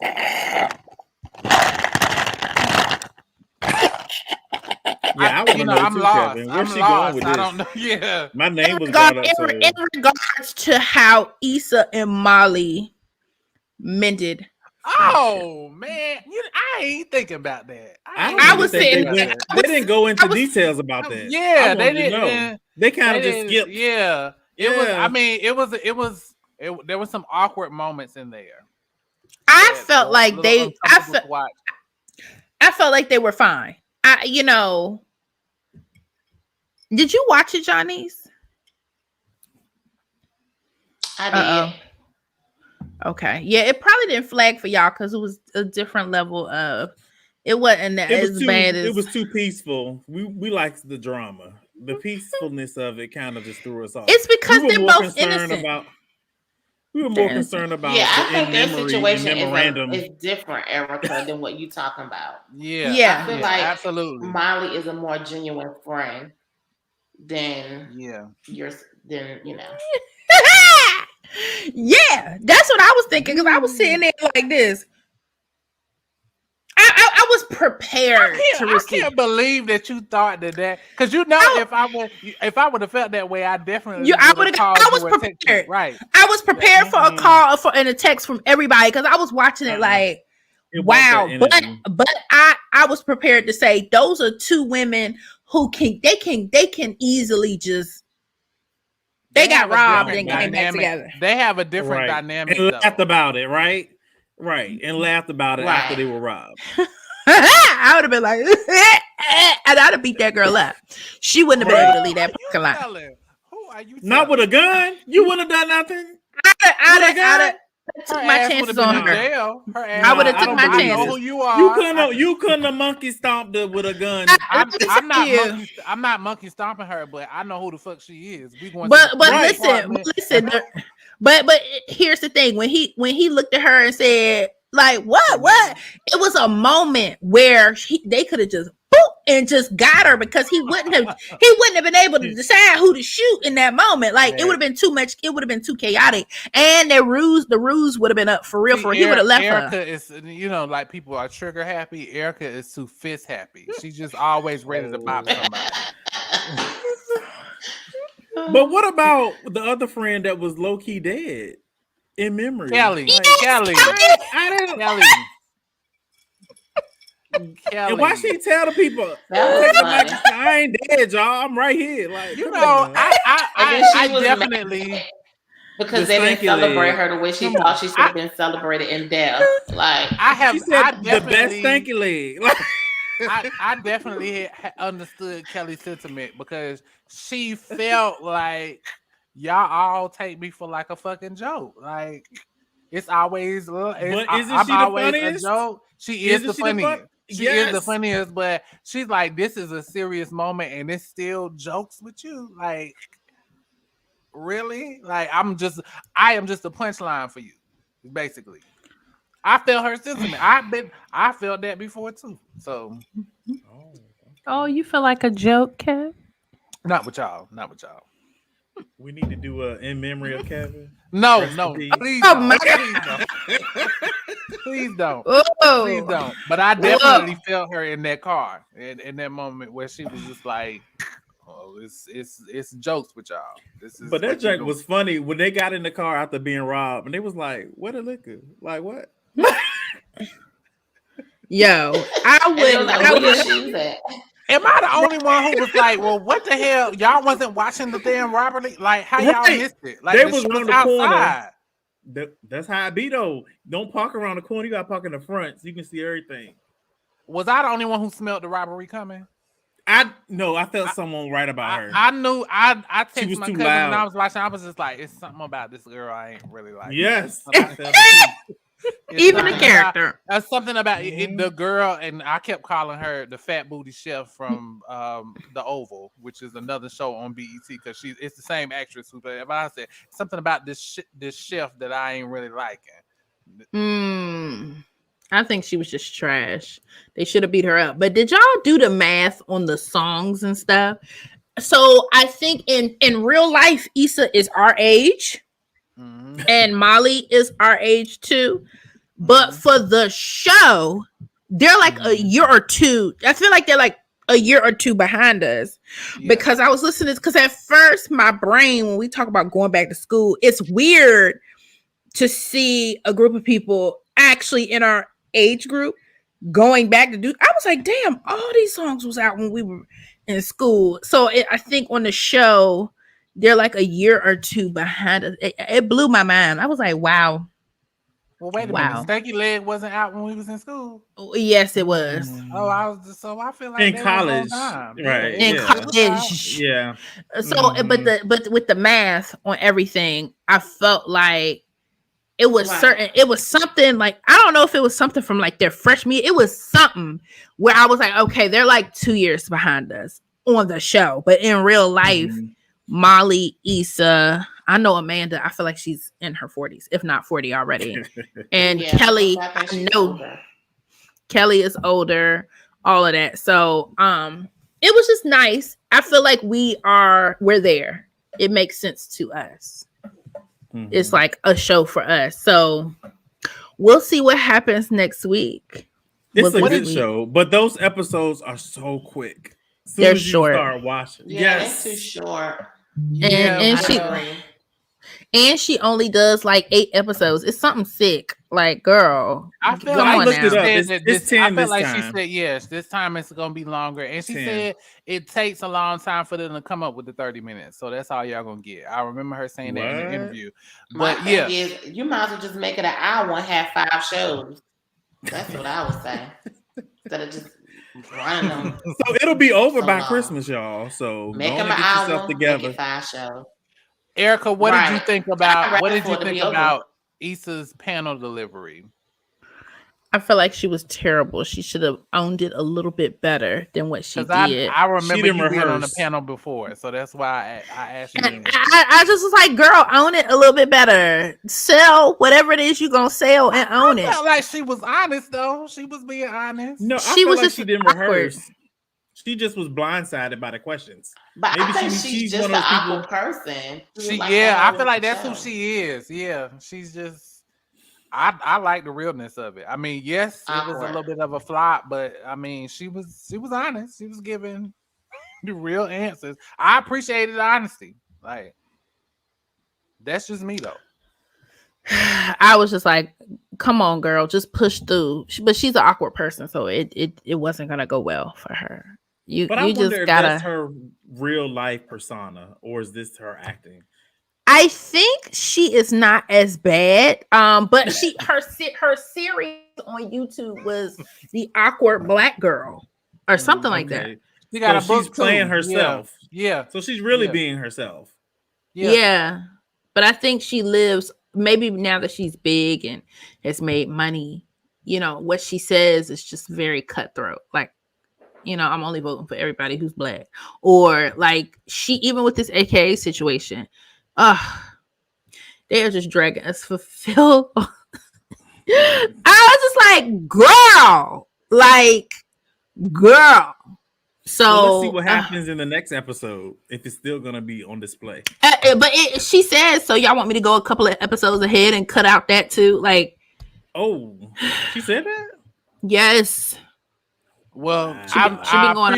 Yeah, I'm lost. Kevin. Where's she going with this? I don't know. Yeah, my name was brought up. In regards to how Issa and Molly mended. Oh man, I ain't thinking about that. I was saying they didn't go into details about that. Yeah, they didn't. They kind of just skipped. Yeah, it was. I mean, it was. There was some awkward moments in there. I felt like I felt like they were fine. Did you watch it, Janice? I did. Okay. Yeah, it probably didn't flag for y'all because it was a different level of. It wasn't as bad as. It was too peaceful. We liked the drama. The peacefulness of it kind of just threw us off. It's because they're both innocent. We were more concerned about. Yeah, I think their situation is different, Erica, than what you're talking about. Yeah. I feel like absolutely. Molly is a more genuine friend than yours. Than Yeah, that's what I was thinking because I was sitting there like this. I was prepared to receive. I can't believe that you thought that because if I would have felt that way, I definitely I was prepared. Right. I was prepared for a call and a text from everybody because I was watching it like, wow. But I was prepared to say those are two women who can easily just. They got robbed and came back together. They have a different dynamic. And laughed about it, right? Right. And laughed about it after they were robbed. I would have been like, and I'd have beat that girl up. She wouldn't have been able to leave that parking lot. Who are you? Not with a gun? You wouldn't have done nothing? I'd took my chances on her. I would have took my chances. Who you are. You couldn't have monkey stomped her with a gun. I'm not monkey stomping her, but I know who the fuck she is. Listen. But here's the thing: when he looked at her and said, "Like what?" It was a moment where they could have just boop and just got her because he wouldn't have been able to decide who to shoot in that moment. Like it would have been too much. It would have been too chaotic, and the ruse would have been up for real. He would have left Erica her. Is like people are trigger happy. Erica is too fist happy. She's just always ready to pop somebody. But what about the other friend that was low key dead? in memory. Kelly. Like, Kelly. I didn't. Kelly. Kelly. And why she tell the people? That was Take the funny. mic. I ain't dead, y'all. I'm right here. Like, You come know, on, man. And then she I was definitely. mad because The they didn't stanky celebrate leg. her the way she Come thought on. she should have been celebrated in death. Like, She said I the best definitely, stanky leg. Like, I definitely understood Kelly's sentiment because she felt like y'all all take me for like a fucking joke. Like it's always, but isn't I'm she the always a funniest? joke. She is Isn't the she the fun- funniest. She is the Yes. funniest, but she's like, this is a serious moment, and it's still jokes with you. Like, really? Like, I am just a punchline for you, basically. I felt her sentiment. I felt that before too. So Oh, you feel like a joke, Kev? not with y'all. Not with y'all. We need to do a in memory of Kevin. No, Rest no. in peace. Please Oh don't. my Please don't. Please don't. Oh, Please don't. But I definitely felt her in that car in that moment where she was just like, "Oh, it's jokes with y'all." This is. But that what you joke doing. was funny when they got in the car after being robbed, and they was like, "What a liquor? Like what?" yo, and they was like, I where your would. shoes at? Am I the only one who was like, "Well, what the hell? Y'all wasn't watching the damn robbery? Like, how y'all Right. missed it? Like, They the was shit around the corner. outside." That's how it be though. Don't park around the corner. You got to park in the front so you can see everything. Was I the only one who smelled the robbery coming? I felt someone right about her. I knew. I She texted was my too cousin when I loud. was watching. I was just like, "It's something about this girl I ain't really like." Yes, It's I felt it too. Even the something character. about, something about Mhm. the girl, and I kept calling her the fat booty chef from the Oval, which is another show on BET because it's the same actress who played. But I said something about this chef that I ain't really liking. I think she was just trash. They should have beat her up. But did y'all do the math on the songs and stuff? So I think in real life, Issa is our age, and Molly is our age too. But for the show, they're like a year or two. I feel like they're like a year or two behind us because I was listening. Because at first, my brain, when we talk about going back to school, it's weird to see a group of people actually in our age group going back to do. I was like, damn, all these songs was out when we were in school. So I think on the show, they're like a year or two behind us. It blew my mind. I was like, wow. Well, wait a minute. Stanky Leg wasn't out when we was in school. Yes, it was. Oh, I feel like in college, right? In college, yeah. So, but with the math on everything, I felt like it was certain. It was something like I don't know if it was something from like their freshman year. It was something where I was like, okay, they're like 2 years behind us on the show, but in real life, Molly, Issa, I know Amanda. I feel like she's in her 40s, if not 40 already. And Kelly, I know Kelly is older. All of that. So, it was just nice. I feel like we're there. It makes sense to us. It's like a show for us. So we'll see what happens next week. It's a good show, but those episodes are so quick. They're short. You start watching. Yeah, they're too short. And she only does like 8 episodes. It's something sick. Like, girl, I feel like I looked it up. It's 10 I feel this like time. she said yes. This time it's gonna be longer, and she said it takes a long time for them to come up with the 30 minutes. So that's all y'all gonna get. I remember her saying that in the interview. But My thing is, you might as well just make it an hour and have 5 shows. That's what I would say. Instead of just running them. So it'll be over by Christmas, y'all. So make go them and an get hour, yourself together. Make it 5 shows. Erica, what did you think about Issa's panel delivery? I feel like she was terrible. She should have owned it a little bit better than what she did. I remember you being on the panel before, so that's why I asked you. I just was like, girl, own it a little bit better. Sell whatever it is you're gonna sell and own it. I felt like she was honest though. She was being honest. No, she was like just she didn't rehearse. She just was blindsided by the questions. But maybe I think she's just an awkward person. I feel like that's who she is. Yeah, she's just. I like the realness of it. I mean, yes, it was a little bit of a flop, but I mean, she was honest. She was giving the real answers. I appreciated the honesty. Like, that's just me though. I was just like, come on, girl, just push through. But she's an awkward person, so it wasn't gonna go well for her. But I You wonder just if that's gotta. her real life persona or is this her acting? I think she is not as bad. But her series on YouTube was the awkward black girl or something like that. Okay. She got So a book she's playing too. herself. Yeah. So she's really Yeah. being herself. Yeah. But I think she lives, maybe now that she's big and has made money, what she says is just very cutthroat. Like, I'm only voting for everybody who's black. Or like even with this AKA situation, they are just dragging us for Phil. I was just like, girl. So Well, let's see what happens in the next episode if it's still gonna be on display. But she says, so y'all want me to go a couple of episodes ahead and cut out that too? Like, oh, she said that? Yes. Well, Wow.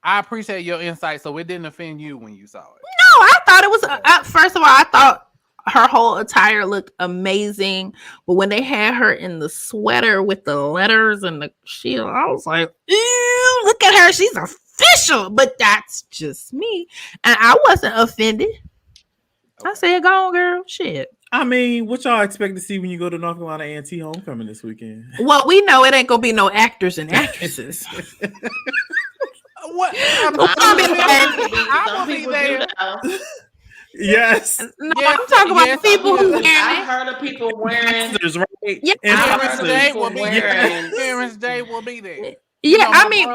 I appreciate your insight. So it didn't offend you when you saw it. No, I thought it was. First of all, I thought her whole attire looked amazing, but when they had her in the sweater with the letters and the shield, I was like, ew, look at her, she's official. But that's just me, and I wasn't offended. I said, go on, girl, shit. I mean, what y'all expect to see when you go to North Carolina A&T homecoming this weekend? Well, we know it ain't gonna be no actors and actresses. What? I will be there. Yes. No, I'm talking about people who wear I've it. heard of people wearing. Right? Yeah, Parents' Day people will be wearing. there. Parents' Day will be there. Yeah, I mean,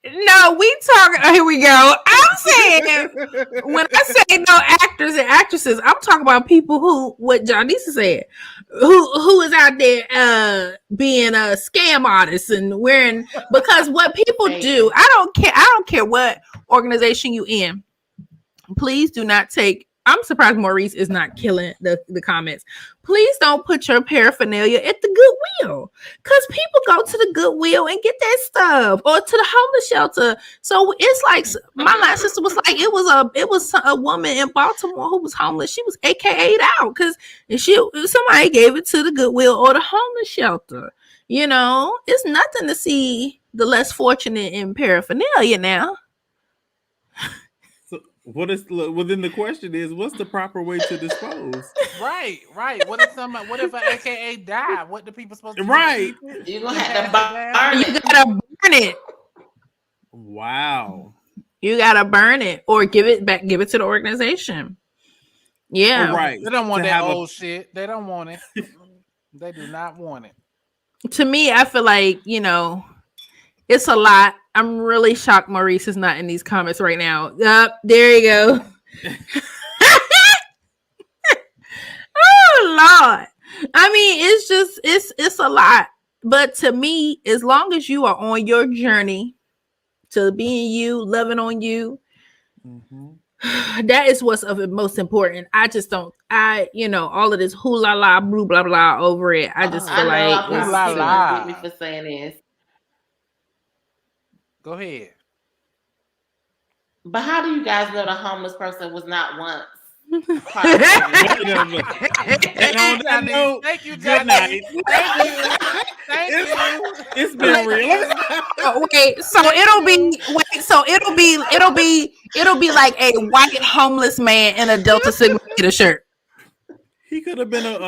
no, we talking. Here we go. I'm saying when I say no actors and actresses, I'm talking about people who, what Johnisa said, who is out there being a scam artist and wearing, because what people do, I don't care what organization you in. Please do not take. I'm surprised Maurice is not killing the comments. Please don't put your paraphernalia at the Goodwill, because people go to the Goodwill and get that stuff, or to the homeless shelter. So it's like my last sister was like, it was a woman in Baltimore who was homeless. She was AKA'd out because somebody gave it to the Goodwill or the homeless shelter. It's nothing to see the less fortunate in paraphernalia now. What is within the question is, what's the proper way to dispose? Right. What if an AKA died? What do people supposed to do? Right. You're gonna have to burn it. You gotta burn it. Wow. You gotta burn it or give it back. Give it to the organization. Yeah. Oh, right. They don't want that old shit. They don't want it. They do not want it. To me, I feel like it's a lot. I'm really shocked Maurice is not in these comments right now. There you go. Oh Lord. I mean, it's a lot. But to me, as long as you are on your journey to being you, loving on you, that is what's of the most important. I just don't. All of this hula la blah blah blah over it. I just feel like hula me for saying this. Go ahead. But how do you guys know the homeless person was not once? Thank you, Good night. Thank you. It's been real. Okay, so it'll be like a white homeless man in a Delta Sigma Theta shirt. He could have been a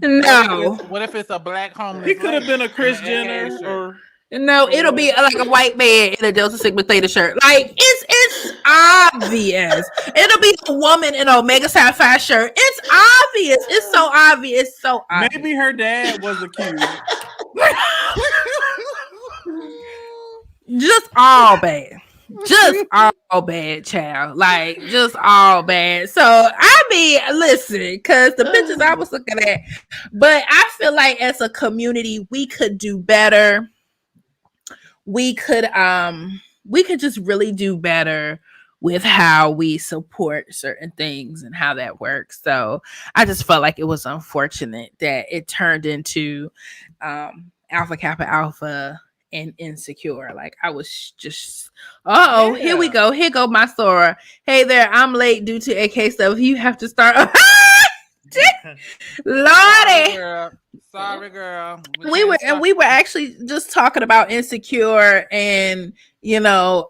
no. What if it's a black homeless? He could have been a Kris Jenner or. No, it'll be like a white man in a Delta Sigma Theta shirt. Like it's obvious. It'll be a woman in an Omega Psi Phi shirt. It's obvious. It's so obvious. It's so obvious. Maybe her dad was accused. Just all bad. Just all bad, child. Like just all bad. So I mean, listen, because the pictures I was looking at, but I feel like as a community we could do better. We could just really do better with how we support certain things and how that works. So I just felt like it was unfortunate that it turned into Alpha Kappa Alpha and Insecure. Like I was just, here we go. Here go my Sora. Hey there, I'm late due to AK stuff. You have to start. Lordy. Sorry, girl. We were actually just talking about Insecure and the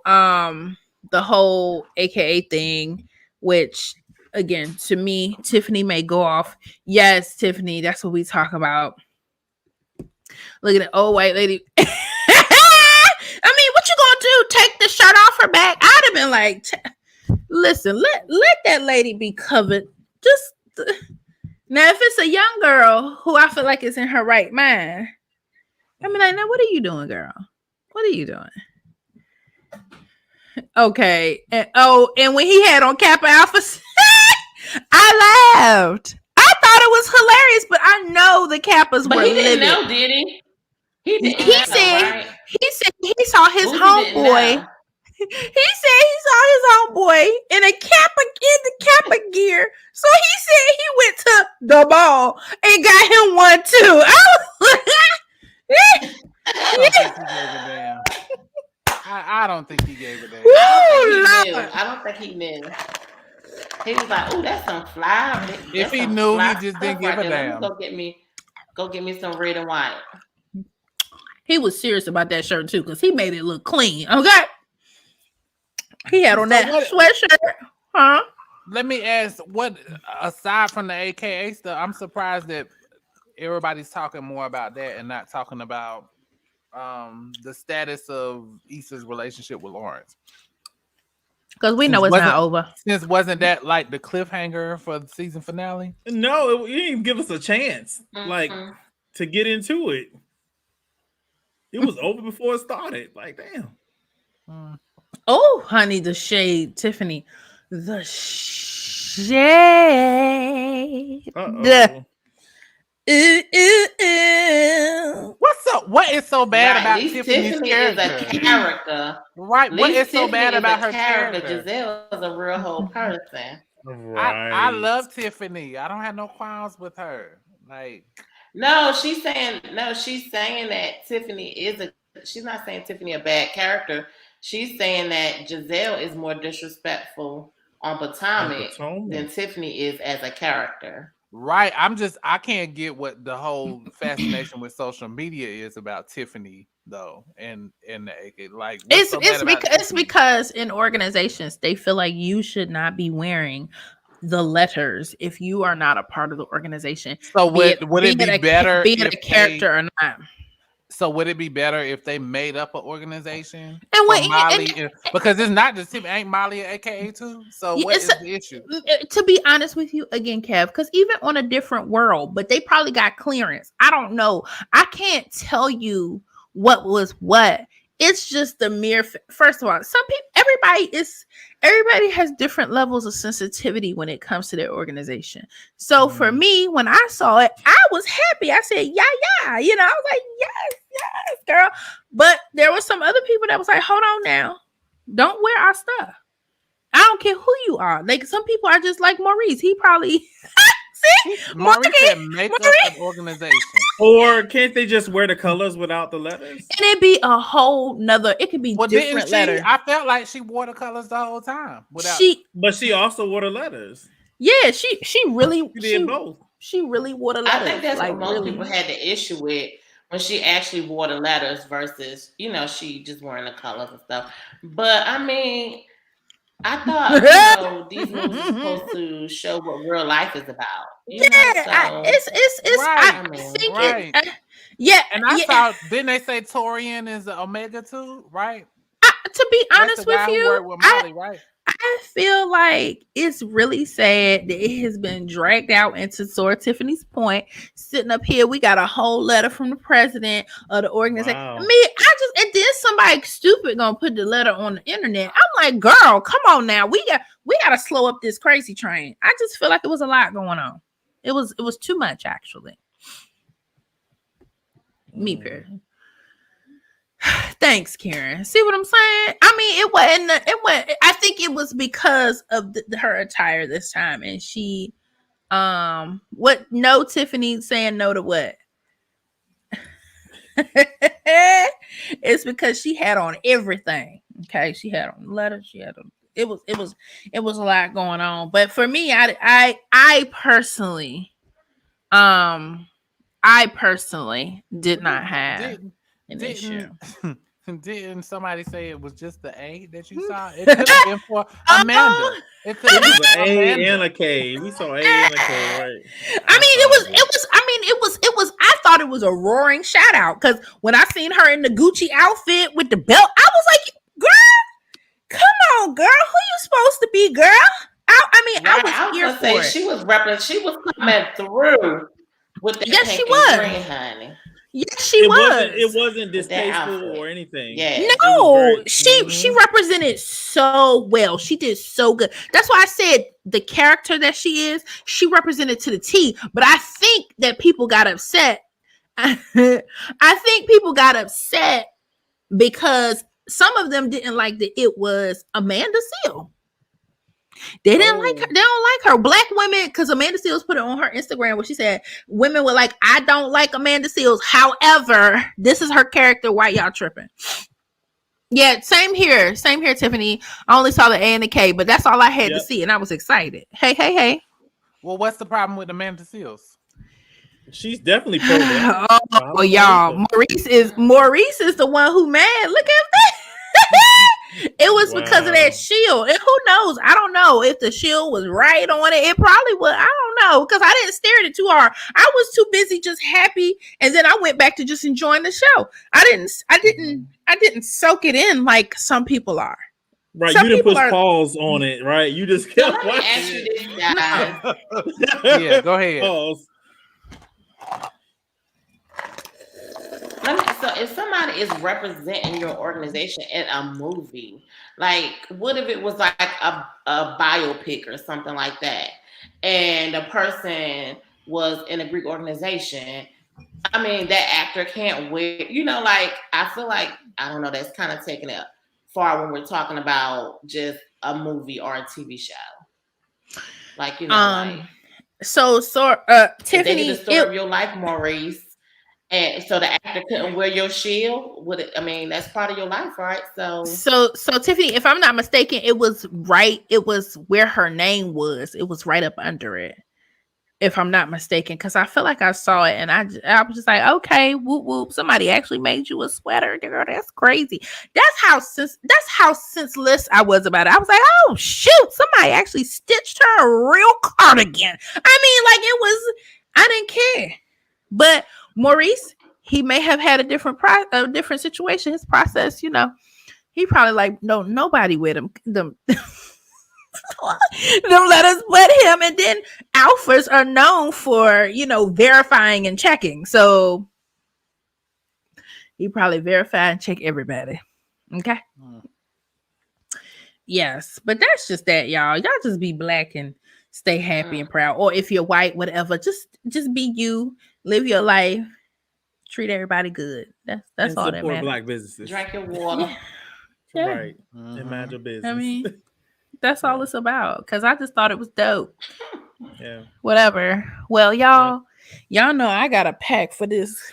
whole AKA thing, which again to me, Tiffany may go off. Yes, Tiffany, that's what we talk about. Look at the old white lady. I mean, what you gonna do? Take the shirt off her back? I'd have been like, listen, let that lady be covered. Just now, if it's a young girl who I feel like is in her right mind, I mean, like, now what are you doing, girl? What are you doing? Okay, and when he had on Kappa Alphas, I laughed. I thought it was hilarious, but I know the Kappas But were he didn't livid. know, did he? He said he saw his homeboy. He said he saw his homeboy in the Kappa gear. So he said he went to the ball and got him one too. I don't think he gave a damn. I don't think he knew. He was like, "Oh, that's some fly." If he knew, he just didn't give a damn. Go get me some red and white. He was serious about that shirt too, because he made it look clean. Okay. He had on that sweatshirt, huh? Let me ask, what aside from the AKA stuff, I'm surprised that everybody's talking more about that and not talking about the status of Issa's relationship with Lawrence. Because we know it's not over. Since wasn't that like the cliffhanger for the season finale? No, you didn't give us a chance, like to get into it. It was over before it started. Like, damn. Oh, honey, the shade, Tiffany. The shade. What's up? What is so bad about Tiffany's character? Is a character. Right. What is so bad about her character? Giselle is a real whole person. Right. I love Tiffany. I don't have no qualms with her. Like, she's saying that Tiffany she's not saying Tiffany a bad character. She's saying that Giselle is more disrespectful on Potomac than Tiffany is as a character. Right. I can't get what the whole fascination with social media is about Tiffany though. And like it's because in organizations they feel like you should not be wearing the letters if you are not a part of the organization. So would it be better being a character or not? So would it be better if they made up an organization? And because it's not just Tiffany, ain't Molly an AKA too? So what is the issue? To be honest with you, again, Kev, because even on a different world, but they probably got clearance. I don't know. I can't tell you what was what. It's just the mere first of all, some people, everybody has different levels of sensitivity when it comes to their organization. So for me, when I saw it, I was happy. I said, yeah. I was like, yes, girl. But there were some other people that was like, hold on now. Don't wear our stuff. I don't care who you are. Like some people are just like Maurice. He probably Maurice can make up an organization. Or can't they just wear the colors without the letters? And it'd be a whole nother. It could be different letters. I felt like she wore the colors the whole time. But she also wore the letters. Yeah, she really did both. She really wore the letters. I think that's what most people had the issue with when she actually wore the letters versus she just wearing the colors and stuff. But I mean, I thought these movies are supposed to show what real life is about. And I saw. Didn't they say Torian is an Omega too? Right. To be honest with you, with Molly, right? I feel like it's really sad that it has been dragged out into Tiffany's point. Sitting up here, we got a whole letter from the president of the organization. Wow. And then somebody stupid gonna put the letter on the internet. I'm like, girl, come on now. We gotta slow up this crazy train. I just feel like it was a lot going on. It was too much, actually. Me, period. Thanks, Karen. See what I'm saying? I mean, it wasn't. I think it was because of her attire this time, and she, no, Tiffany saying no to what? It's because she had on everything. Okay, she had on letters. She had on it was a lot going on. But for me, I personally, I personally did not have an issue. Didn't somebody say it was just the A that you saw? It could have been for Amanda. It could have It been was for an A Amanda. and a K. We saw A and a K, right? I mean, it was. I thought it was a roaring shout out because when I seen her in the Gucci outfit with the belt, I was like, "Girl, come on, girl, who you supposed to be, girl?" I Right. was I here was for gonna it. say she was coming through with that Yes, pink she and was. green, honey. Yes, she It was. wasn't With that distasteful outfit. or anything. Yeah. It was No, very. she represented so well. She did so good. That's why I said the character that she is, she represented to the T. But I think that people got upset. I think people got upset because some of them didn't like that it was Amanda Seale. They didn't like her. They don't like her. Black women, because Amanda Seales put it on her Instagram where she said women were like, I don't like Amanda Seales. However, this is her character. Why y'all tripping? Yeah, same here. Same here, Tiffany. I only saw the A and the K, but that's all I had to see, and I was excited. Hey. Well, what's the problem with Amanda Seales? She's definitely pro black. Oh, y'all, Maurice is the one who mad. Look at that. It was because of that shield. And who knows? I don't know if the shield was right on it. It probably was. I don't know because I didn't stare at it too hard. I was too busy just happy, and then I went back to just enjoying the show. I didn't soak it in like some people are. Right, Some you didn't people push pause on it, right? You just So kept let me watching ask you it. this, guys. Yeah, go ahead. Pause. So if somebody is representing your organization in a movie, like what if it was like a biopic or something like that, and the person was in a Greek organization? I mean, that actor can't wear, like I feel like, I don't know, that's kind of taking it far when we're talking about just a movie or a TV show. Like, like so Tiffany, they did the story of your life, Maurice. And so the actor couldn't wear your shield. I mean, that's part of your life, right? So Tiffany, if I'm not mistaken, it was right. It was where her name was. It was right up under it, if I'm not mistaken, because I feel like I saw it, and I was just like, okay, whoop whoop, somebody actually made you a sweater, girl. That's crazy. That's how senseless I was about it. I was like, oh shoot, somebody actually stitched her a real cardigan. I mean, like it was. I didn't care, but Maurice, he may have had a different situation. His process, he probably like nobody with him. Them let us let him, and then alphas are known for verifying and checking. So he probably verify and check everybody. Okay. Yes, but that's just that, y'all. Y'all just be black and stay happy and proud. Or if you're white, whatever, just be you. Live your life. Treat everybody good. That's all that matters. Black businesses. Drink your water. Yeah. Right. And mind your business. I mean, that's all it's about. Because I just thought it was dope. Yeah. Whatever. Well, y'all know I got to pack for this.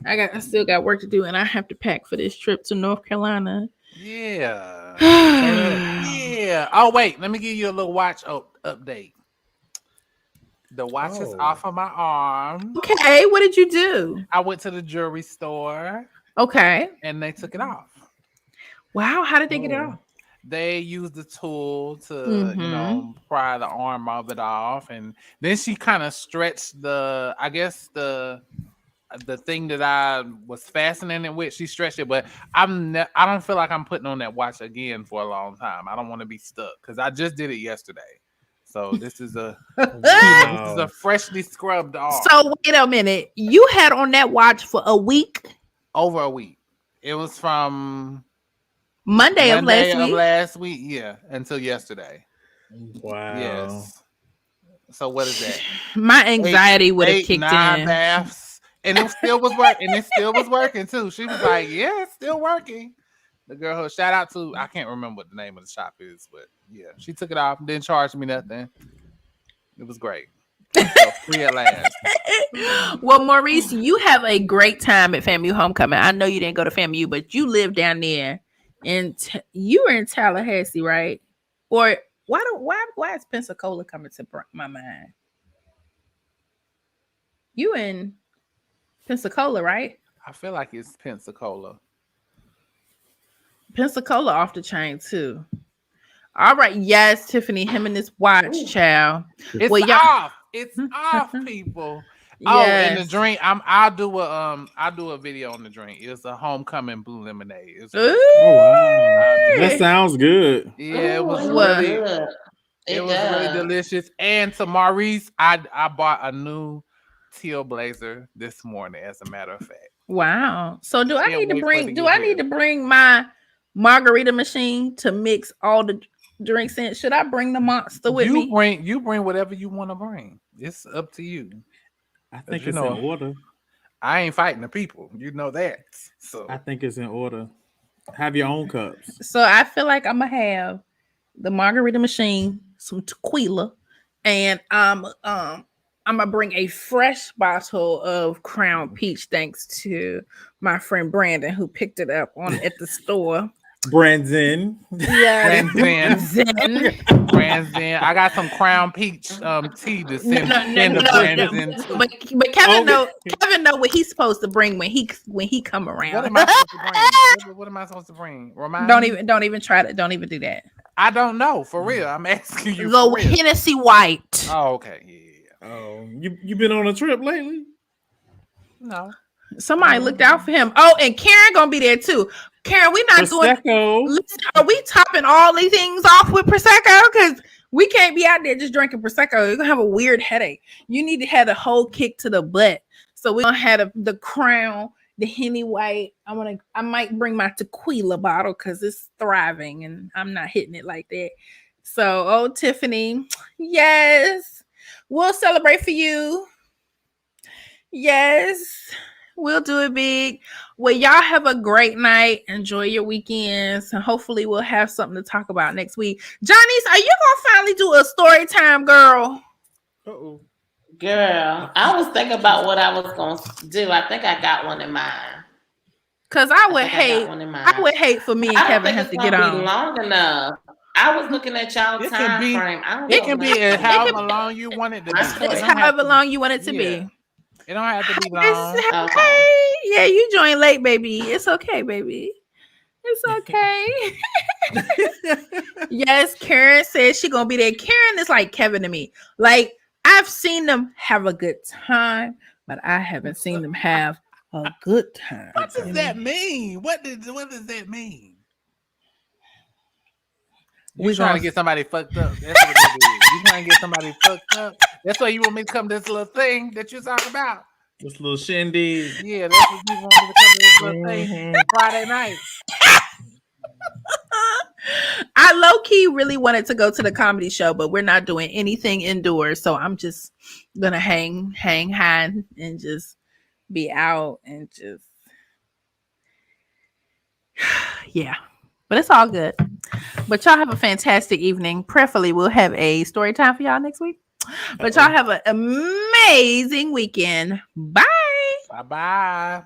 I still got work to do, and I have to pack for this trip to North Carolina. Yeah. Yeah. Oh, wait. Let me give you a little watch update. The watch is off of my arm. Okay, what did you do? I went to the jewelry store. Okay. And they took it off. Wow, how did they get it off? They used the tool to, pry the arm of it off. And then she kind of stretched the thing that I was fastening it with. She stretched it, but I don't feel like I'm putting on that watch again for a long time. I don't want to be stuck because I just did it yesterday. So this is a freshly scrubbed off. So wait a minute. You had on that watch for a week? Over a week. It was from Monday of last week, yeah, until yesterday. Wow. Yes. So what is that? My anxiety would have kicked 9 in. baths, and it still was working. And it still was working too. She was like, "Yeah, it's still working." The girl, shout out to, I can't remember what the name of the shop is, but yeah, she took it off, didn't charge me nothing. It was great. So free at last. Well, Maurice, you have a great time at FAMU Homecoming. I know you didn't go to FAMU, but you live down there You were in Tallahassee, right? Or why is Pensacola coming to my mind? You in Pensacola, right? I feel like it's Pensacola. Pensacola off the chain too. All right, yes, Tiffany, him and this watch, child. It's Well, y'all- off. It's off, people. Oh, and the Yes. drink. I'll do a video on the drink. It's a homecoming blue lemonade. It's Ooh. Oh wow, that sounds good. yeah, it was Ooh, really good. it was really does. delicious. And to Maurice, I bought a new teal blazer this morning, as a matter of fact. Wow. So do I Can't need to wait for it bring to do get I need here. to bring my margarita machine to mix all the drinks in? Should I bring the monster with me? You bring whatever you want to bring. It's up to you. I think you it's know- in order. I ain't fighting the people. You know that. So I think it's in order. Have your own cups. So I feel like I'm gonna have the margarita machine, some tequila, and I'm gonna bring a fresh bottle of Crown Peach, thanks to my friend Brandon who picked it up at the store. Brandon. Yeah, Brandon. I got some Crown Peach tea to send to Brandon too. But Kevin know what he's supposed to bring when he come around. What am I supposed to bring? What am I supposed to bring? Remind me? Don't even try to. Don't even do that. I don't know, for real. I'm asking you. The for real. Hennessy White. Oh, okay. Yeah. Oh, you been on a trip lately? No. Somebody looked out for him. Oh, and Karen gonna be there too. Karen, we not doing. Prosecco. Listen, are we topping all these things off with Prosecco? Because we can't be out there just drinking Prosecco. You're gonna have a weird headache. You need to have a whole kick to the butt. So we're gonna have the Crown, the Henny White. I might bring my tequila bottle because it's thriving and I'm not hitting it like that. So, oh, Tiffany, yes, we'll celebrate for you. Yes, we'll do it big. Well, y'all have a great night. Enjoy your weekends. And hopefully we'll have something to talk about next week. Johnny's, are you gonna finally do a story time, girl? Uh-oh. Girl, I was thinking about what I was going to do. I think I got one in mind. Because I would hate for me and Kevin have to get on. Long enough. I was looking at y'all's time frame. It can be however long you want it to be. It's however long you want it to be. It don't have to be long. It's okay. Yeah, you joined late, baby. It's okay, baby. It's okay. Yes, Karen says she gonna be there. Karen is like Kevin to me. Like, I've seen them have a good time, but I haven't seen them have a good time. What does that mean? What does that mean? You trying to get somebody fucked up. That's what it is. You trying to get somebody fucked up. That's why you want me to come to this little thing that you talk about. This little shindig. Yeah, that's what you want me to come to this little thing Friday night. I low-key really wanted to go to the comedy show, but we're not doing anything indoors. So I'm just gonna hang high and just be out and just yeah. But it's all good. But y'all have a fantastic evening. Preferably we'll have a story time for y'all next week. But y'all have an amazing weekend. Bye. Bye-bye.